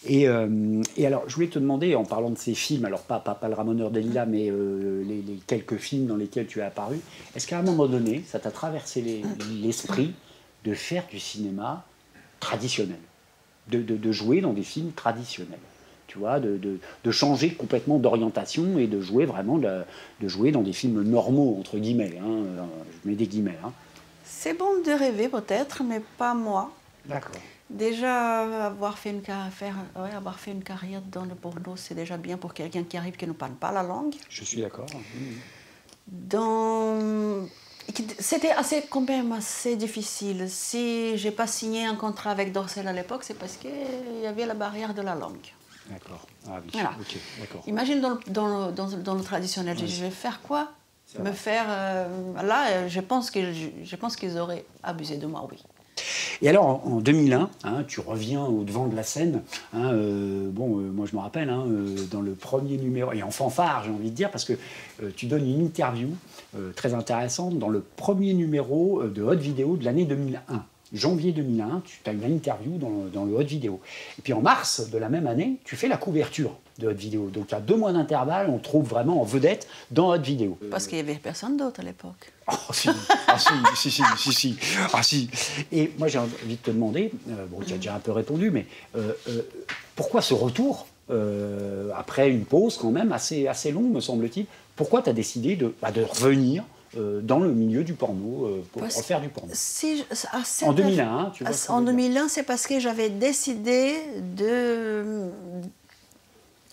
Et alors, je voulais te demander, en parlant de ces films, alors pas Le Ramoneur des Lilas, mais les quelques films dans lesquels tu es apparu, est-ce qu'à un moment donné, ça t'a traversé l'esprit de faire du cinéma traditionnel, de jouer dans des films traditionnels? Tu vois, de changer complètement d'orientation et de jouer vraiment de jouer dans des films normaux, entre guillemets. Je mets des guillemets. C'est bon de rêver peut-être, mais pas moi. D'accord. Déjà, avoir fait une carrière dans le porno, c'est déjà bien pour quelqu'un qui arrive qui ne parle pas la langue. Je suis d'accord. C'était quand même assez difficile. Si je n'ai pas signé un contrat avec Dorsel à l'époque, c'est parce qu'il y avait la barrière de la langue. D'accord. Ah oui. Voilà. Okay, d'accord. Imagine dans le traditionnel, je vais faire quoi? Me faire... là, je pense qu'ils auraient abusé de moi, oui. Et alors, en 2001, tu reviens au devant de la scène. Moi, je me rappelle, dans le premier numéro, et en fanfare, j'ai envie de dire, parce que tu donnes une interview très intéressante dans le premier numéro de Hot Vidéo de l'année 2001. Janvier 2001, tu as une interview dans le Hot Vidéo. Et puis en mars de la même année, tu fais la couverture de Hot Vidéo. Donc à 2 mois d'intervalle, on te trouve vraiment en vedette dans Hot Vidéo. Parce qu'il n'y avait personne d'autre à l'époque. Oh si, si. Et moi j'ai envie de te demander, bon tu as déjà un peu répondu, mais pourquoi ce retour après une pause quand même assez longue me semble-t-il? Pourquoi tu as décidé de revenir dans le milieu du porno, pour refaire du porno? En 2001, tu vois. En 2001, c'est parce que j'avais décidé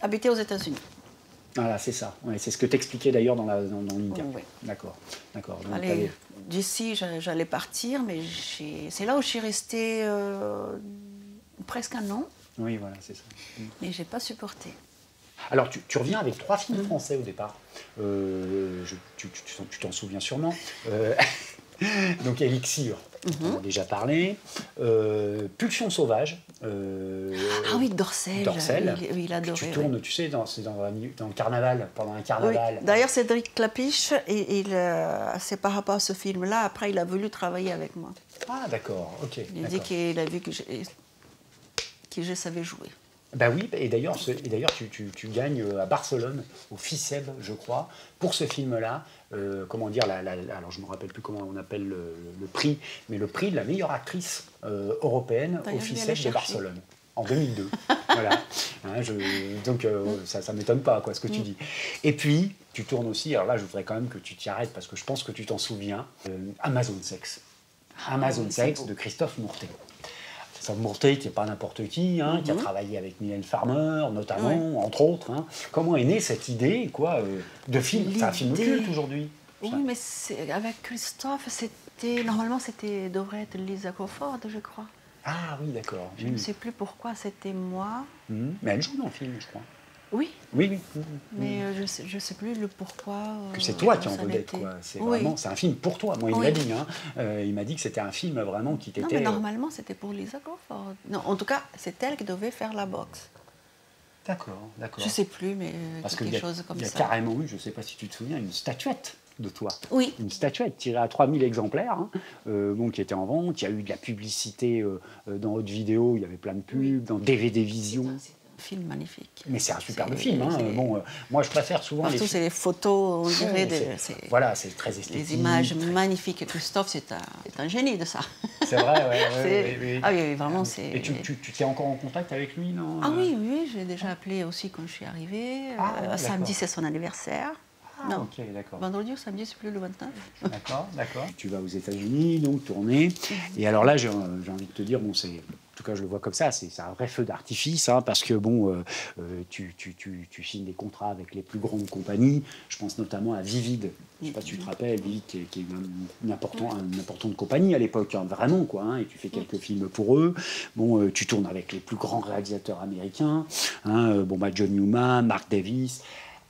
d'habiter aux États-Unis. Voilà, c'est ça. Ouais, c'est ce que tu expliquais d'ailleurs dans l'interview. Oui. D'accord. Allez, d'ici, j'allais partir, mais c'est là où je suis restée presque un an. Oui, voilà, c'est ça. Mais je n'ai pas supporté. Alors, tu reviens avec 3 films français au départ. Tu t'en souviens sûrement. Donc, Elixir, on en a déjà parlé. Pulsion sauvage. Ah oui, Dorcel. Il adorait. Tu tournes, tu sais, dans le carnaval, pendant un carnaval. Oui. D'ailleurs, Cédric Clapiche, c'est par rapport à ce film-là. Après, il a voulu travailler avec moi. Ah, d'accord, ok. Il a dit qu'il a vu que je savais jouer. Ben oui, et d'ailleurs tu gagnes à Barcelone, au FICEB, je crois, pour ce film-là. Comment dire, alors je ne me rappelle plus comment on appelle le prix, mais le prix de la meilleure actrice européenne au FICEB de Barcelone, en 2002. Voilà. Donc ça ne m'étonne pas, quoi, ce que tu dis. Et puis, tu tournes aussi, alors là je voudrais quand même que tu t'y arrêtes, parce que je pense que tu t'en souviens, Amazon Sex. Amazon Sex de Christophe Mourtet. Christophe Mourtet, qui n'est pas n'importe qui, qui a travaillé avec Mylène Farmer, notamment, entre autres. Comment est née cette idée de film? C'est un film culte aujourd'hui. Oui, mais avec Christophe, normalement, devrait être Lisa Crawford, je crois. Ah oui, d'accord. Je ne sais plus pourquoi c'était moi. Mais elle joue dans le film, je crois. Oui. Oui. Mais je ne sais plus le pourquoi. Que c'est toi qui en vedette, quoi. C'est un film pour toi. Moi, il m'a dit. Il m'a dit que c'était un film vraiment qui t'était. Non, mais normalement, c'était pour Lisa Crawford. Non, en tout cas, c'est elle qui devait faire la boxe. D'accord. Je ne sais plus, mais quelque chose comme ça. Il y a carrément eu, je ne sais pas si tu te souviens, une statuette de toi. Oui. Une statuette tirée à 3000 exemplaires, qui était en vente. Il y a eu de la publicité dans Hot Vidéo, il y avait plein de pubs, dans DVD Vision. Film magnifique. Mais c'est un superbe film. Moi, je préfère souvent partout, c'est les photos, on dirait. Voilà, c'est très esthétique. Les images magnifiques. Christophe, c'est un génie de ça. C'est vrai, oui. Ah oui, vraiment, c'est... Et tu t'es encore en contact avec lui, non? Ah oui, je l'ai déjà appelé aussi quand je suis arrivée. Samedi, c'est son anniversaire. Non, ok, d'accord. Vendredi ou samedi, c'est plus le 29. D'accord. Tu vas aux États-Unis, donc tourner. Et alors là, j'ai envie de te dire, en tout cas, je le vois comme ça, c'est un vrai feu d'artifice, parce que tu signes des contrats avec les plus grandes compagnies. Je pense notamment à Vivid. Je ne sais pas si tu te rappelles, Vivid qui est une importante compagnie à l'époque, vraiment, quoi. Et tu fais quelques films pour eux. Tu tournes avec les plus grands réalisateurs américains. John Newman, Mark Davis.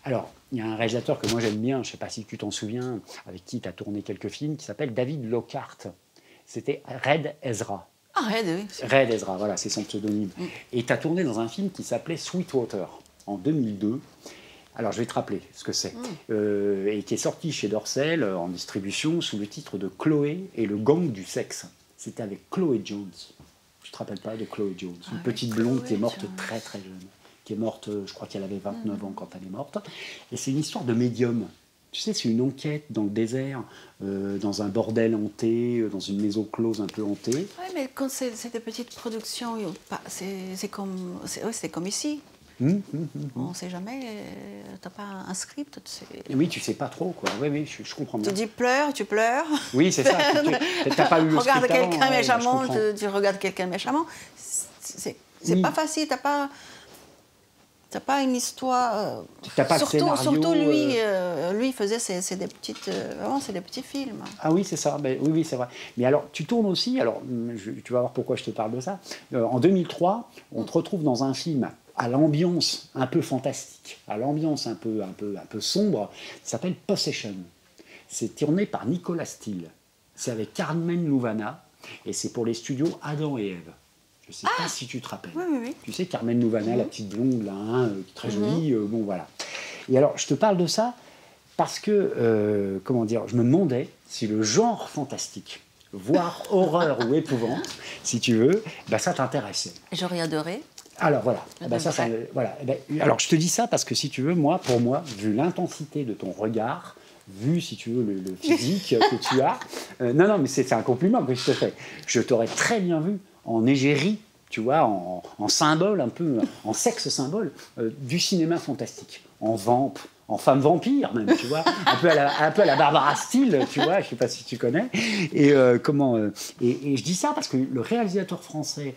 Alors, il y a un réalisateur que moi j'aime bien, je ne sais pas si tu t'en souviens, avec qui tu as tourné quelques films, qui s'appelle David Lockhart. C'était Red Ezra. Ah, Red, oui. Red Ezra, voilà, c'est son pseudonyme. Et tu as tourné dans un film qui s'appelait Sweetwater, en 2002. Alors, je vais te rappeler ce que c'est. Et qui est sorti chez Dorcel, en distribution, sous le titre de Chloé et le gang du sexe. C'était avec Chloé Jones. Tu te rappelles pas de Chloé Jones? Une petite blonde qui est morte très très jeune. Qui est morte, je crois qu'elle avait 29 ans quand elle est morte. Et c'est une histoire de médium. Tu sais, c'est une enquête dans le désert, dans un bordel hanté, dans une maison close un peu hantée. Oui, mais quand c'est des petites productions, c'est comme ici. On ne sait jamais, tu n'as pas un script. Oui, tu ne sais pas trop, quoi. Oui, je comprends bien. Tu dis pleure, tu pleures. Oui, c'est ça. Tu n'as pas eu le script regarde quelqu'un avant, méchamment, tu regardes quelqu'un méchamment. C'est pas facile, t'as pas une histoire. T'as pas de scénario. Surtout lui faisait c'est des petits films. Ah oui, c'est ça. Oui, c'est vrai. Mais alors, tu tournes aussi. Alors, tu vas voir pourquoi je te parle de ça. En 2003, on te retrouve dans un film à l'ambiance un peu fantastique, à l'ambiance un peu sombre. Ça s'appelle Possession. C'est tourné par Nicolas Steele. C'est avec Carmen Louvana et c'est pour les studios Adam et Ève. Je ne sais pas si tu te rappelles. Oui. Tu sais, Carmen Louvana, la petite blonde, là, très jolie, voilà. Et alors, je te parle de ça parce que, je me demandais si le genre fantastique, voire horreur ou épouvante, si tu veux, bah, ça t'intéressait. J'aurais adoré. Alors voilà. Ben, voilà. Ben, alors je te dis ça parce que si tu veux, pour moi, vu l'intensité de ton regard, vu si tu veux le physique que tu as, non, mais c'est un compliment que je te fais. Je t'aurais très bien vu en égérie, tu vois, en symbole un peu, en sexe symbole du cinéma fantastique, en vamp. En femme vampire même, tu vois, un peu à la Barbara Steele, tu vois, je sais pas si tu connais. Et et je dis ça parce que le réalisateur français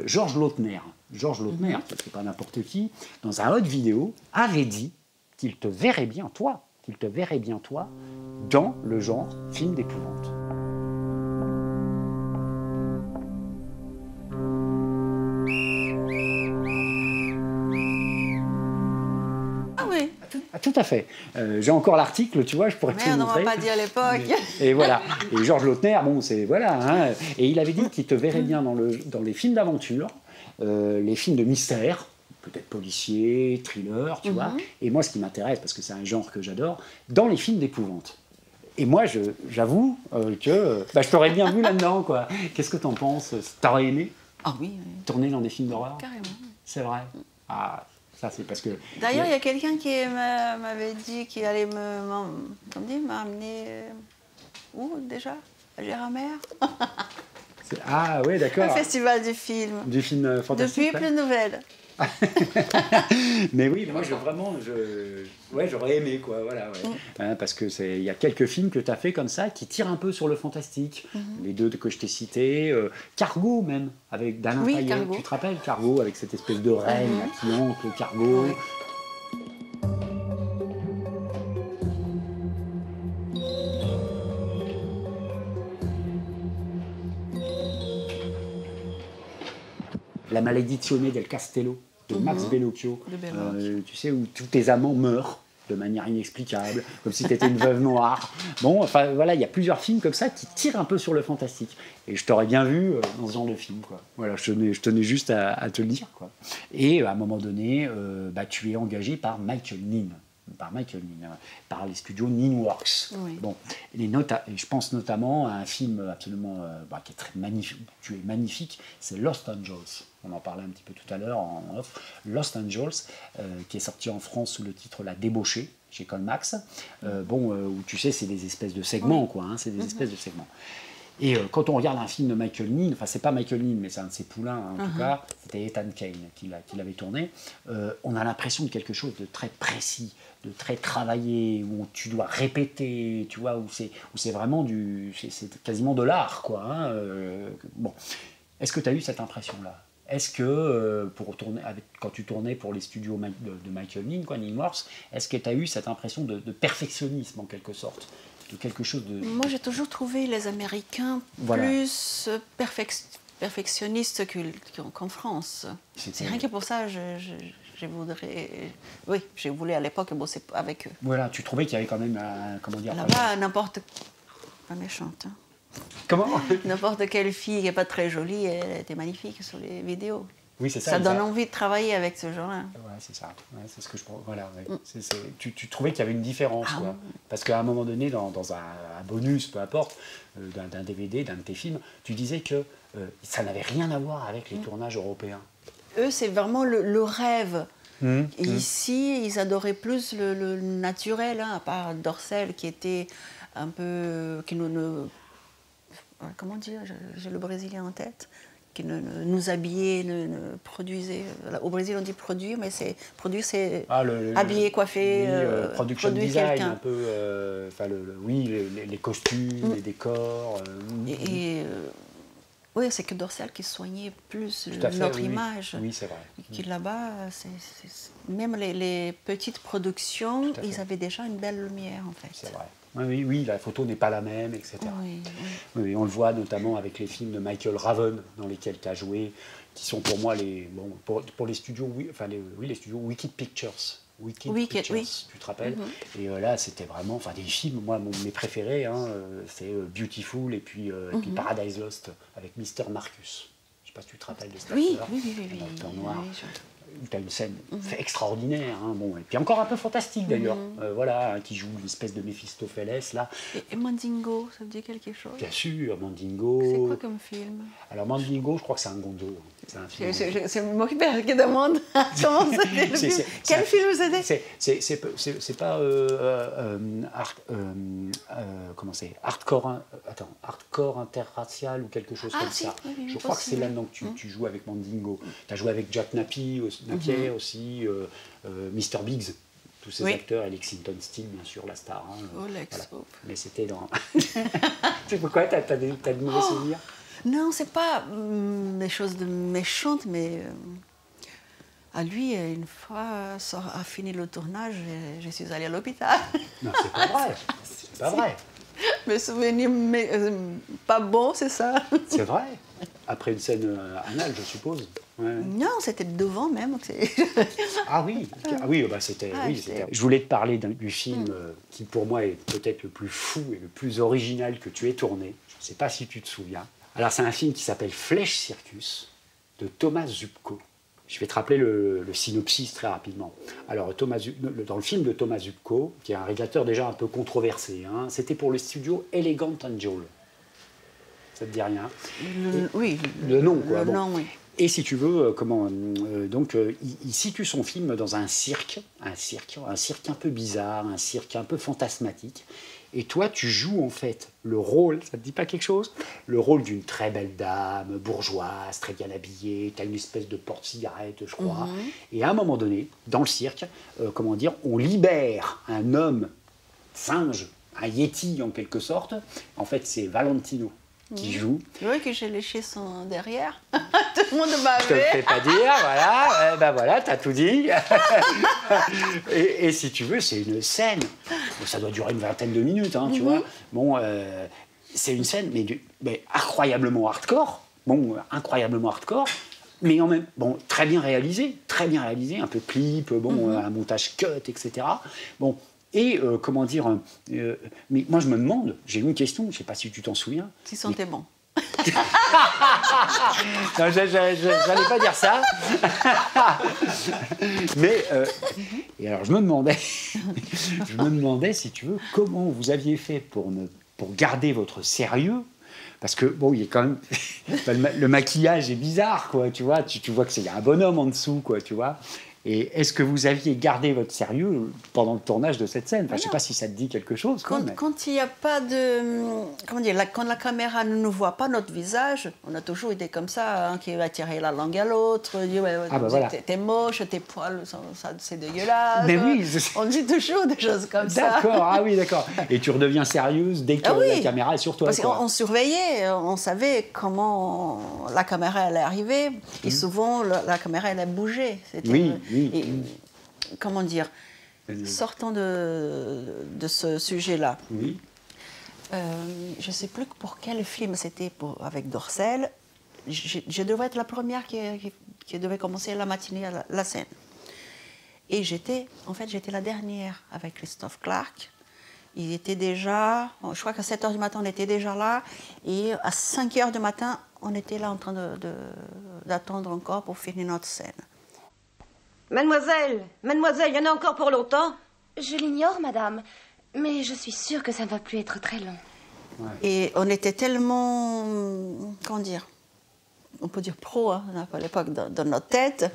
Georges Lautner, c'est pas n'importe qui, dans un hot vidéo, avait dit qu'il te verrait bien toi, dans le genre film d'épouvante. Tout à fait. J'ai encore l'article, tu vois, je pourrais te le montrer. On m'a pas dit à l'époque. Et voilà. Et Georges Lautner, bon, c'est voilà. Hein, et il avait dit qu'il te verrait bien dans les films d'aventure, les films de mystère, peut-être policiers, thrillers, tu vois. Et moi, ce qui m'intéresse, parce que c'est un genre que j'adore, dans les films d'épouvante. Et moi, j'avoue que je t'aurais bien vu là-dedans, quoi. Qu'est-ce que t'en penses? T'aurais aimé tourner dans des films d'horreur? Carrément. C'est vrai. Ah. Ça, c'est parce que... D'ailleurs, il y a quelqu'un qui m'avait dit qu'il allait m'amener... où déjà? À Gérardmer. Ah oui, d'accord. Un festival du film. Du film fantastique. Depuis, plus de nouvelles. Mais oui, moi j'aurais aimé, quoi, voilà, hein, parce que il y a quelques films que tu as fait comme ça qui tirent un peu sur le fantastique. Les deux que je t'ai cités, Cargo même, avec d'Alain Payet. Tu te rappelles Cargo, avec cette espèce de reine qui hante le cargo. La Maledizione del Castello de Max Bellocchio, tu sais, où tous tes amants meurent de manière inexplicable, comme si tu étais une veuve noire. Bon, enfin voilà, il y a plusieurs films comme ça qui tirent un peu sur le fantastique. Et je t'aurais bien vu dans ce genre de film, quoi. Voilà, je tenais juste à te le dire, quoi. Et à un moment donné, tu es engagé par Michael Ninn. Par les studios Ninworks. Bon, je pense notamment à un film absolument qui est très magnifique, c'est Lost Angels. On en parlait un petit peu tout à l'heure en off. Lost Angels, qui est sorti en France sous le titre La Débauchée, chez Colmax. Où tu sais, c'est des espèces de segments, quoi. Hein, c'est des espèces de segments. Et quand on regarde un film de Michael Ninn, enfin c'est pas Michael Ninn, mais c'est un de ses poulains en tout cas, c'était Ethan Kane qui l'avait tourné, on a l'impression de quelque chose de très précis, de très travaillé, où tu dois répéter, tu vois, où c'est vraiment c'est quasiment de l'art, quoi. Hein, bon, est-ce que tu as eu cette impression-là? Est-ce que, quand tu tournais pour les studios de Michael Ninn, quoi, Ninworks, est-ce que tu as eu cette impression de perfectionnisme en quelque sorte? De quelque chose de... Moi, j'ai toujours trouvé les Américains plus perfectionnistes qu'en France. C'est rien que pour ça, je voulais à l'époque bosser avec eux. Voilà, tu trouvais qu'il y avait quand même là-bas, pas méchante. Hein. Comment? N'importe quelle fille qui n'est pas très jolie, elle était magnifique sur les vidéos. Oui, c'est ça. Ça donne envie de travailler avec ce genre-là. Ouais, c'est ça. Ouais, c'est ce que je pense. Voilà. Ouais. Tu trouvais qu'il y avait une différence, quoi. Parce qu'à un moment donné, dans un bonus, peu importe, d'un DVD, d'un de tes films, tu disais que ça n'avait rien à voir avec les tournages européens. Eux, c'est vraiment le rêve. Et ici, ils adoraient plus le naturel, hein, à part Dorcel, qui était un peu... comment dire? J'ai le Brésilien en tête. Qui nous habillait, produisait. Au Brésil, on dit produire, mais produire, c'est habiller, coiffer, production produire design, quelqu'un. Un peu, les costumes, les décors. Oui, c'est que Dorcel qui soignait plus notre image. Oui, c'est vrai. Qui là-bas, même les petites productions, ils avaient déjà une belle lumière, en fait. C'est vrai. Oui, la photo n'est pas la même, etc. Oui, on le voit notamment avec les films de Michael Raven dans lesquels tu as joué, qui sont pour moi pour les studios, les studios Wicked Pictures. Wicked, tu te rappelles? Et là, c'était vraiment, des films, moi, mes préférés, hein, c'est Beautiful et puis Paradise Lost avec Mr. Marcus. Je ne sais pas si tu te rappelles de cet acteur. Oui. L'acteur noir. tu as une scène extraordinaire, hein, bon, et puis encore un peu fantastique d'ailleurs, voilà, hein, qui joue une espèce de Méphistophélès là. Et Mandingo, ça te dit quelque chose? Bien sûr, Mandingo. C'est quoi comme film? Alors Mandingo, je crois que c'est un Gonzo. C'est un film. C'est moi qui demande comment c'était le film. Quel film c'était? C'est pas comment c'est, hardcore interracial ou quelque chose comme ça. Oui, je crois que c'est là-dedans que tu joues avec Mandingo. Tu as joué avec Jack Napier aussi, Mr. Biggs, tous ces acteurs, et Lexington Steele, bien sûr, la star. Hein, voilà. Mais c'était dans... C'est pourquoi t'as de mauvais souvenirs? Non, c'est pas des choses de méchantes, mais à lui, une fois a fini le tournage, je suis allée à l'hôpital. Non, c'est pas vrai. C'est pas vrai. Mes souvenirs pas bons, c'est ça? C'est vrai. Après une scène anale, je suppose. Ouais. Non, c'était devant même. Ah oui, bah c'était. Je voulais te parler du film qui pour moi est peut-être le plus fou et le plus original que tu aies tourné. Je ne sais pas si tu te souviens. Alors c'est un film qui s'appelle Flèche Circus de Thomas Zubko. Je vais te rappeler le synopsis très rapidement. Alors dans le film de Thomas Zubko, qui est un réalisateur déjà un peu controversé, hein, c'était pour le studio Elegant Angel. Ça te dit rien? Oui. Le nom, quoi. Le nom, oui. Et si tu veux, il situe son film dans un cirque un cirque un peu bizarre, un cirque un peu fantasmatique. Et toi, tu joues en fait le rôle, ça te dit pas quelque chose? Le rôle d'une très belle dame, bourgeoise, très bien habillée, tu as une espèce de porte-cigarette, je crois. Et à un moment donné, dans le cirque, on libère un homme singe, un yéti en quelque sorte. En fait, c'est Valentino qui joue. Oui, que j'ai léché son derrière. Tout le monde m'a vu. Je te le fais pas dire, voilà. Ben voilà, t'as tout dit. et si tu veux, c'est une scène. Bon, ça doit durer une vingtaine de minutes, hein, tu vois. Bon, c'est une scène, mais incroyablement hardcore. Bon, incroyablement hardcore. Mais en même, bon, très bien réalisé, un peu clip, bon, un montage cut, etc. Bon. Et mais moi je me demande, j'ai une question, je ne sais pas si tu t'en souviens. Si sentait bon. Non, j'allais pas dire ça. Mais et alors je me demandais si tu veux comment vous aviez fait pour garder votre sérieux. Parce que, bon, il y a quand même... le maquillage est bizarre, quoi, tu vois. Tu vois qu'il y a un bonhomme en dessous, quoi, tu vois. Et est-ce que vous aviez gardé votre sérieux pendant le tournage de cette scène? Enfin, je ne sais pas si ça te dit quelque chose. Quand il n'y a pas de... Comment dire, quand la caméra ne nous voit pas notre visage, on a toujours été comme ça, hein, qui va tirer la langue à l'autre, dire voilà. T'es moche, tes poils, c'est dégueulasse. Mais oui, on dit toujours des choses comme ça. D'accord, ah oui, d'accord. Et tu redeviens sérieuse dès que la caméra est sur toi. Parce qu'on surveillait, on savait comment la caméra allait arriver, et souvent la caméra elle a bougé. Oui. Et, comment dire, sortant de ce sujet-là, je ne sais plus pour quel film c'était avec Dorcel. Je devais être la première qui devait commencer la matinée à la scène. Et j'étais la dernière avec Christophe Clark. Il était déjà, je crois qu'à 7h du matin, on était déjà là. Et à 5h du matin, on était là en train d'attendre encore pour finir notre scène. Mademoiselle, il y en a encore pour longtemps? Je l'ignore, madame, mais je suis sûre que ça ne va plus être très long. Ouais. Et on était tellement, comment dire, on peut dire pro, hein, à l'époque, dans notre tête,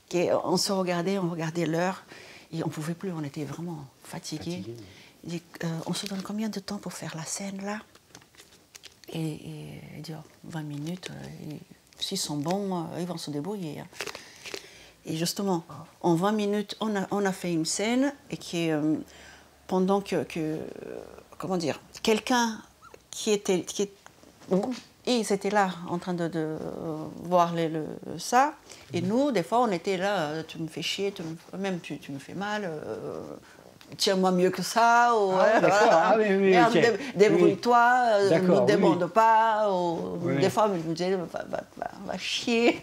qu'on se regardait, on regardait l'heure, et on ne pouvait plus, on était vraiment fatigués. Il dit, on se donne combien de temps pour faire la scène, là? Et il dit, 20 minutes, s'ils sont bons, ils vont se débrouiller. Hein. Et justement, en 20 minutes, on a fait une scène et pendant que comment dire, quelqu'un ils étaient là en train de voir ça. Et nous, des fois, on était là, tu me fais chier, tu me fais mal, tiens-moi mieux que ça, ou débrouille-toi, ne demande pas. Des fois, je me disais, va chier.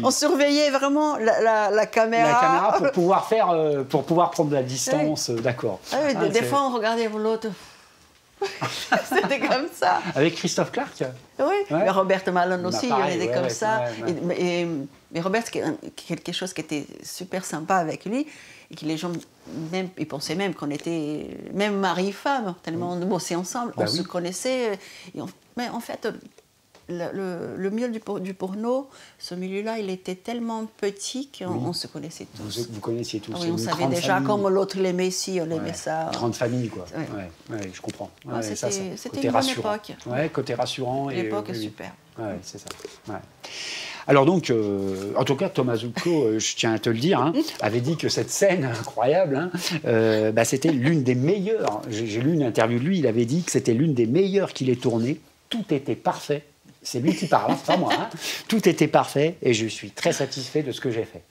On surveillait vraiment la caméra. La caméra pour pouvoir prendre de la distance, d'accord. Des fois, on regardait l'autre. C'était comme ça. Avec Christophe Clark? Oui, ouais. Mais Robert Malone aussi, pareil, il était comme ça. Ouais. Mais Robert, quelque chose qui était super sympa avec lui, et que les gens, même, ils pensaient même qu'on était même mari et femme, tellement on bossait ensemble, on se connaissait. Mais en fait, le milieu du porno, ce milieu-là, il était tellement petit qu'on se connaissait tous. Vous connaissiez tous. Oui, on savait déjà famille. Comme l'autre l'aimait ici, on aimait ça. Grande famille, quoi. Ouais, je comprends. C'était une bonne époque. Ouais, côté rassurant. L'époque est super. Ouais, c'est ça. Ouais. Alors donc, en tout cas, Thomas Zucco, je tiens à te le dire, avait dit que cette scène incroyable, c'était l'une des meilleures. J'ai lu une interview de lui, il avait dit que c'était l'une des meilleures qu'il ait tournées. Tout était parfait. C'est lui qui parle, pas moi. Tout était parfait et je suis très satisfait de ce que j'ai fait.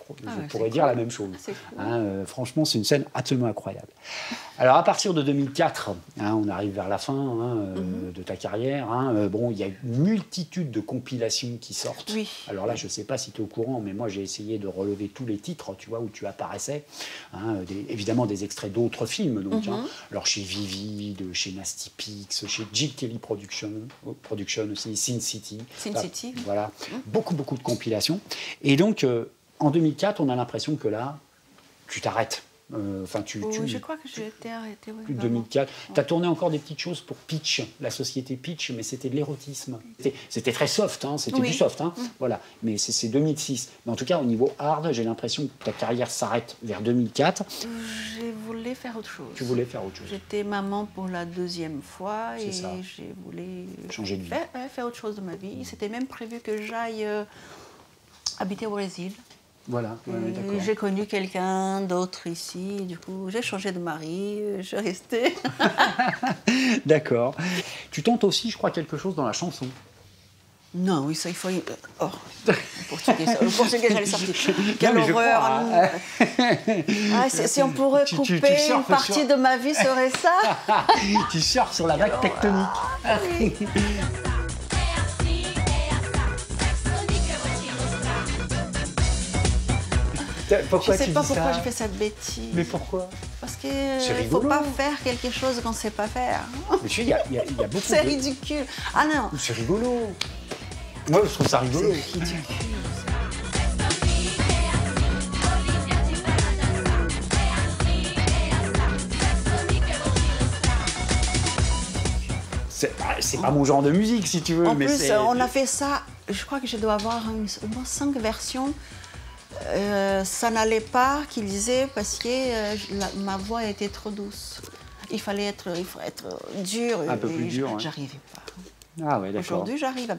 Je pourrais dire la même chose. Franchement, c'est une scène absolument incroyable. Alors, à partir de 2004, on arrive vers la fin de ta carrière. Il y a une multitude de compilations qui sortent. Oui. Alors là, je ne sais pas si tu es au courant, mais moi, j'ai essayé de relever tous les titres, tu vois, où tu apparaissais. Évidemment, des extraits d'autres films. Donc, alors, chez Vivid, chez Nasty Pix, chez Jill Kelly Production aussi, Sin City. Voilà. Beaucoup de compilations. Et donc... en 2004, on a l'impression que là, tu t'arrêtes. Je crois que j'ai été arrêtée. Oui, 2004. Tu as tourné encore des petites choses pour Pitch, la société Pitch, mais c'était de l'érotisme. C'était très soft, c'était du soft. Voilà. Mais c'est 2006. Mais en tout cas, au niveau hard, j'ai l'impression que ta carrière s'arrête vers 2004. J'ai voulu faire autre chose. Tu voulais faire autre chose. J'étais maman pour la deuxième fois et j'ai voulu changer de vie. Faire autre chose de ma vie. C'était même prévu que j'aille habiter au Brésil. Voilà, d'accord. J'ai connu quelqu'un d'autre ici, du coup j'ai changé de mari, je suis restée. D'accord. Tu tentes aussi, je crois, quelque chose dans la chanson. Non, oui, ça il faut... Oh, le portugais, j'allais sortir. Quelle horreur. Si on pourrait couper une partie de ma vie, serait ça. Tu surfes sur la vague tectonique. Pourquoi je ne sais pas pourquoi je fais cette bêtise. Mais pourquoi? Parce qu'il ne faut pas faire quelque chose qu'on ne sait pas faire. Mais il y a beaucoup C'est ridicule. Ah non. C'est rigolo. Moi, je trouve ça rigolo. C'est ridicule. C'est pas mon genre de musique, si tu veux. En plus, on a fait ça, je crois que je dois avoir au moins 5 versions. Ça n'allait pas, qu'il disait, parce que ma voix était trop douce. Il faut être dur. Un peu plus dur. J'arrivais pas. Ah ouais, d'accord. Aujourd'hui, j'arrive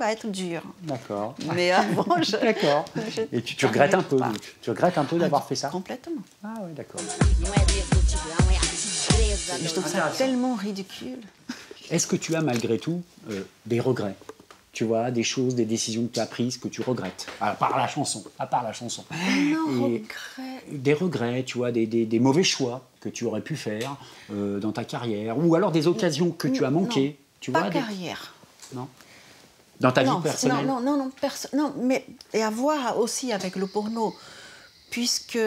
à être dur. D'accord. Mais avant, D'accord. Et tu regrettes un peu, tu regrettes un peu d'avoir fait ça? Complètement. Ah ouais, d'accord. Je trouve ça tellement ridicule. Est-ce que tu as malgré tout des regrets? Tu vois, des choses, des décisions que tu as prises que tu regrettes, à part la chanson. Non, regrets. Des regrets, tu vois, des mauvais choix que tu aurais pu faire dans ta carrière, ou alors des occasions que tu as manquées. Tu vois, carrière. Non. Dans ta vie personnelle. Non, mais et à voir aussi avec le porno, puisque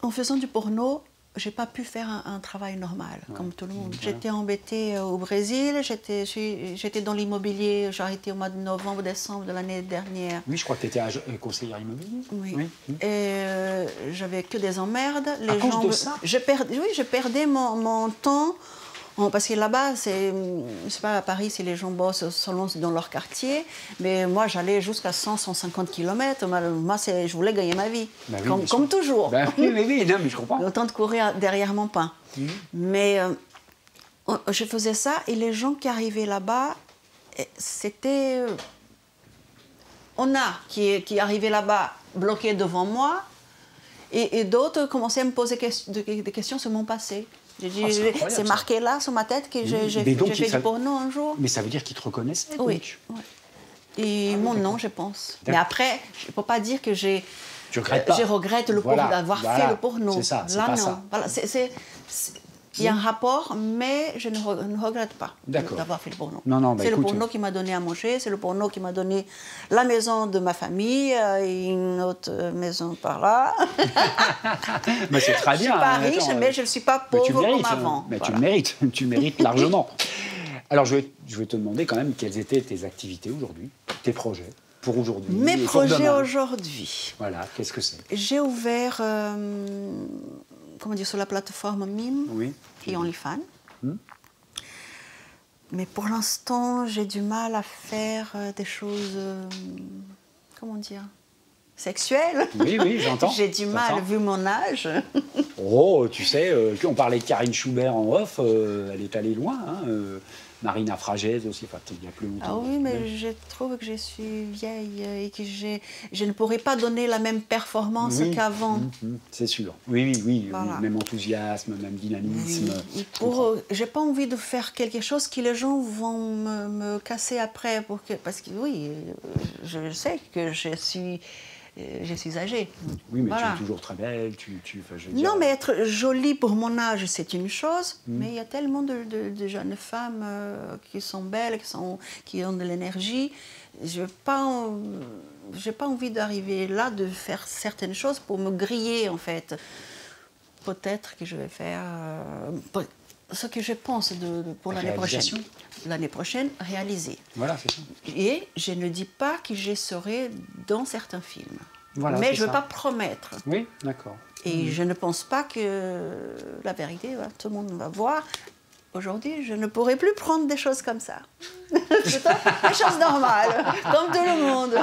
en faisant du porno, j'ai pas pu faire un travail normal, comme tout le monde. J'étais embêtée au Brésil, j'étais dans l'immobilier, j'ai arrêté au mois de novembre, décembre de l'année dernière. Oui, je crois que tu étais conseillère immobilier. Oui. Et j'avais que des emmerdes. À cause de ça? Je perdais mon temps. Parce que là-bas, c'est pas à Paris si les gens bossent seulement dans leur quartier, mais moi j'allais jusqu'à 100-150 km. Moi, je voulais gagner ma vie, bah oui, comme toujours. Bah oui, non, mais je comprends. Le temps de courir derrière mon pain. Mais je faisais ça et les gens qui arrivaient là-bas, c'était. On a qui arrivaient là-bas bloqués devant moi et d'autres commençaient à me poser des questions sur mon passé. J'ai dit, c'est marqué là sur ma tête que j'ai fait du porno un jour. Mais ça veut dire qu'ils te reconnaissent? Oui. Et mon nom, je pense. Mais après, je ne peux pas dire que je regrette d'avoir fait le porno. C'est ça, c'est là, pas non. ça. Voilà, Il y a un rapport, mais je ne regrette pas d'avoir fait le porno. C'est le porno qui m'a donné à manger, c'est le porno qui m'a donné la maison de ma famille, et une autre maison par là. Mais c'est très bien. Je ne suis pas riche, mais je ne suis pas pauvre comme avant. Mais voilà. Tu le mérites largement. Alors, je vais te demander quand même quelles étaient tes activités aujourd'hui, tes projets pour aujourd'hui. Mes projets aujourd'hui. Voilà, qu'est-ce que c'est? J'ai ouvert, sur la plateforme Mime et OnlyFans. Mais pour l'instant, j'ai du mal à faire des choses, sexuelles. Oui, j'entends. J'ai du mal, vu mon âge. Oh, tu sais, on parlait de Karine Schubert en off, elle est allée loin. Marina Fragès aussi, enfin, il y a plus longtemps. Ah oui, mais je trouve que je suis vieille et que je ne pourrais pas donner la même performance qu'avant. C'est sûr. Oui. Voilà. Même enthousiasme, même dynamisme. J'ai pas envie de faire quelque chose que les gens vont me casser après. Parce que je sais que je suis âgée. Oui, mais tu es toujours très belle. Non, mais être jolie pour mon âge, c'est une chose. Mais il y a tellement de jeunes femmes qui sont belles, qui ont de l'énergie. Je n'ai pas envie d'arriver là, de faire certaines choses pour me griller, en fait. Peut-être que je vais faire ce que je pense pour l'année prochaine. L'année prochaine, réaliser. Voilà, c'est ça. Et je ne dis pas que je serai dans certains films. Voilà, mais je ne veux pas promettre. Oui, d'accord. Et je ne pense pas que la vérité, tout le monde va voir. Aujourd'hui, je ne pourrai plus prendre des choses comme ça. Plutôt des choses normales, comme tout le monde.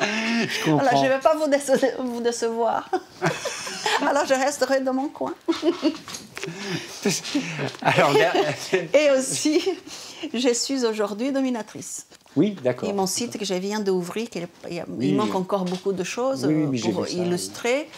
Je comprends. Alors, je ne vais pas vous décevoir. Alors, je resterai dans mon coin. Et aussi, je suis aujourd'hui dominatrice. Oui, d'accord. Et mon site que je viens d'ouvrir, il manque encore beaucoup de choses pour illustrer.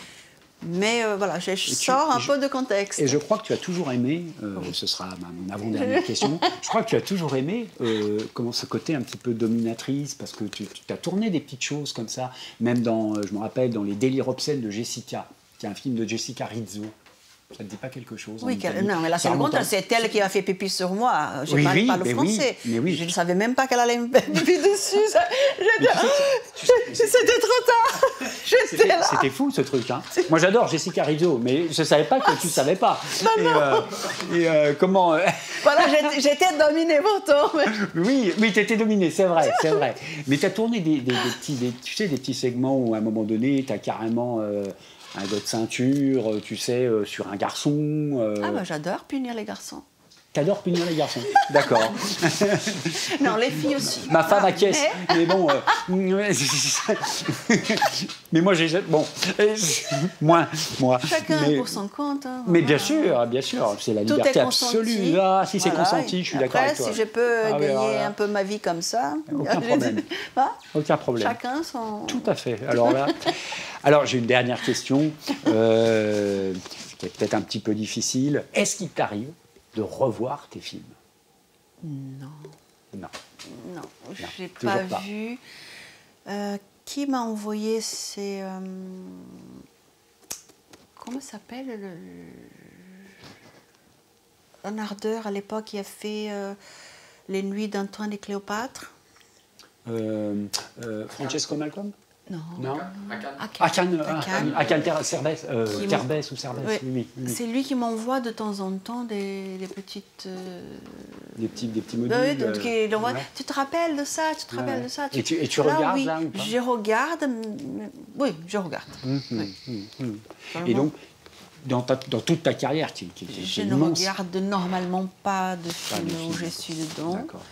Mais voilà, je sors un peu de contexte. Et je crois que tu as toujours aimé, ce sera mon avant-dernière question, je crois que tu as toujours aimé ce côté un petit peu dominatrice, parce que tu as tourné des petites choses comme ça, même je me rappelle, dans Les délires obscènes de Jessica, qui est un film de Jessica Rizzo. Ça ne te dit pas quelque chose? Oui, non, mais là, c'est le contraire. C'est elle qui a fait pipi sur moi. Je ne parle pas le français. Je ne savais même pas qu'elle allait me faire pipi dessus. C'était trop tard. C'était fou, ce truc. Moi, j'adore Jessica Rizzo, mais je ne savais pas que tu ne savais pas. Comment... Voilà, j'étais dominée pourtant. Oui, tu étais dominée, c'est vrai. Mais tu as tourné des petits segments où, à un moment donné, tu as carrément... un gars de ceinture, tu sais, sur un garçon. Ah bah j'adore punir les garçons. T'adores punir les garçons? D'accord. Non, les filles aussi. Ma femme acquiesce. Mais bon... mais moi, j'ai... Bon, moi. Chacun pour son compte. Mais bien sûr, c'est la liberté absolue. Ah, si c'est consenti, je suis d'accord avec toi. Après, si je peux gagner un peu ma vie comme ça... Aucun problème. Aucun problème. Chacun son... Tout à fait. Alors, j'ai une dernière question, qui est peut-être un petit peu difficile. Est-ce qu'il t'arrive de revoir tes films? Non. Non. Non, je n'ai pas vu. Qui m'a envoyé ces... comment s'appelle un ardeur à l'époque qui a fait Les Nuits d'Antoine et Cléopâtre? Francesco Malcolm? Non. Akan Terbès ou Cerbès. Oui. C'est lui qui m'envoie de temps en temps des petites... Des petits modules. Tu te rappelles de ça? Tu te rappelles de ça? Et tu regardes là ou pas? Je regarde. Oui, je regarde. Et donc, dans toute ta carrière, je ne regarde normalement pas de films où je suis dedans. D'accord.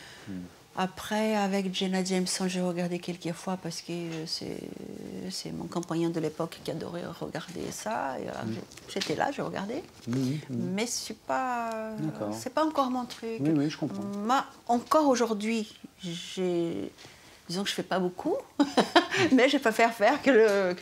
Après, avec Jenna Jameson, j'ai regardé quelques fois parce que c'est mon compagnon de l'époque qui adorait regarder ça. Et j'étais là, je regardais. Mais c'est pas encore mon truc. Oui, je comprends. Encore aujourd'hui, disons que je fais pas beaucoup, mais je préfère faire que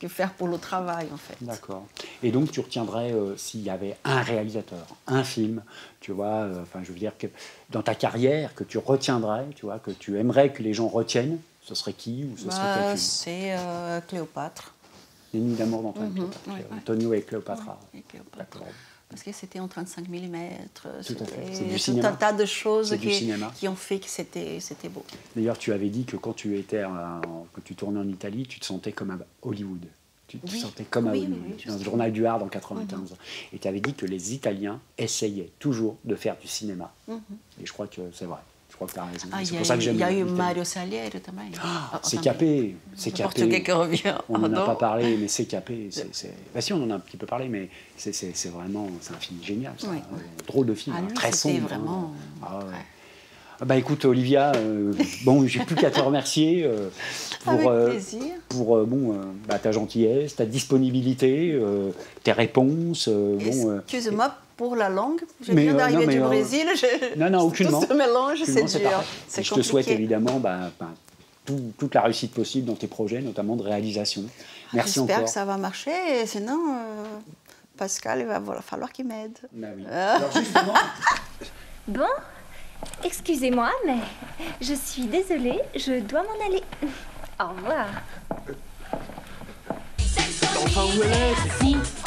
faire pour le travail, en fait. D'accord. Et donc, tu retiendrais, s'il y avait un réalisateur, un film, tu vois, je veux dire, que dans ta carrière, que tu retiendrais, tu vois, que tu aimerais que les gens retiennent, ce serait qui ou ce serait quel film? C'est Cléopâtre. Les Nuits d'amour d'Antoine Cléopâtre. Oui. Antonio et Cléopâtra. Oui, et Cléopâtre. Parce que c'était en 35 mm. Tout à fait. C'est du tout cinéma. un tas de choses qui ont fait que c'était beau. D'ailleurs, tu avais dit que quand tu tournais en Italie, tu te sentais comme à Hollywood. Tu te sentais comme à Hollywood, dans le journal du Hard en 95. Et tu avais dit que les Italiens essayaient toujours de faire du cinéma. Et je crois que c'est vrai. Je crois que tu as raison. C'est pour ça que j'aime. Il y a eu Mario Salieri aussi. C'est capé. C'est capé. Portugais qui revient. On n'en a pas parlé, mais c'est capé. Bah si, on en a un petit peu parlé, mais c'est vraiment un film génial. Ça. Drôle de film, très sombre. Vraiment... Bah écoute Olivia, bon, j'ai plus qu'à te remercier pour ta gentillesse, ta disponibilité, tes réponses. Excuse-moi pour la langue, je viens d'arriver du Brésil, aucunement. Tout se mélange, c'est dur. Je te souhaite évidemment toute la réussite possible dans tes projets, notamment de réalisation. Merci encore. J'espère que ça va marcher, et sinon Pascal, il va falloir qu'il m'aide. Bah oui. Alors justement... Bon, excusez-moi, mais je suis désolée, je dois m'en aller. Au revoir. Enfin, où elle est, c'est fou.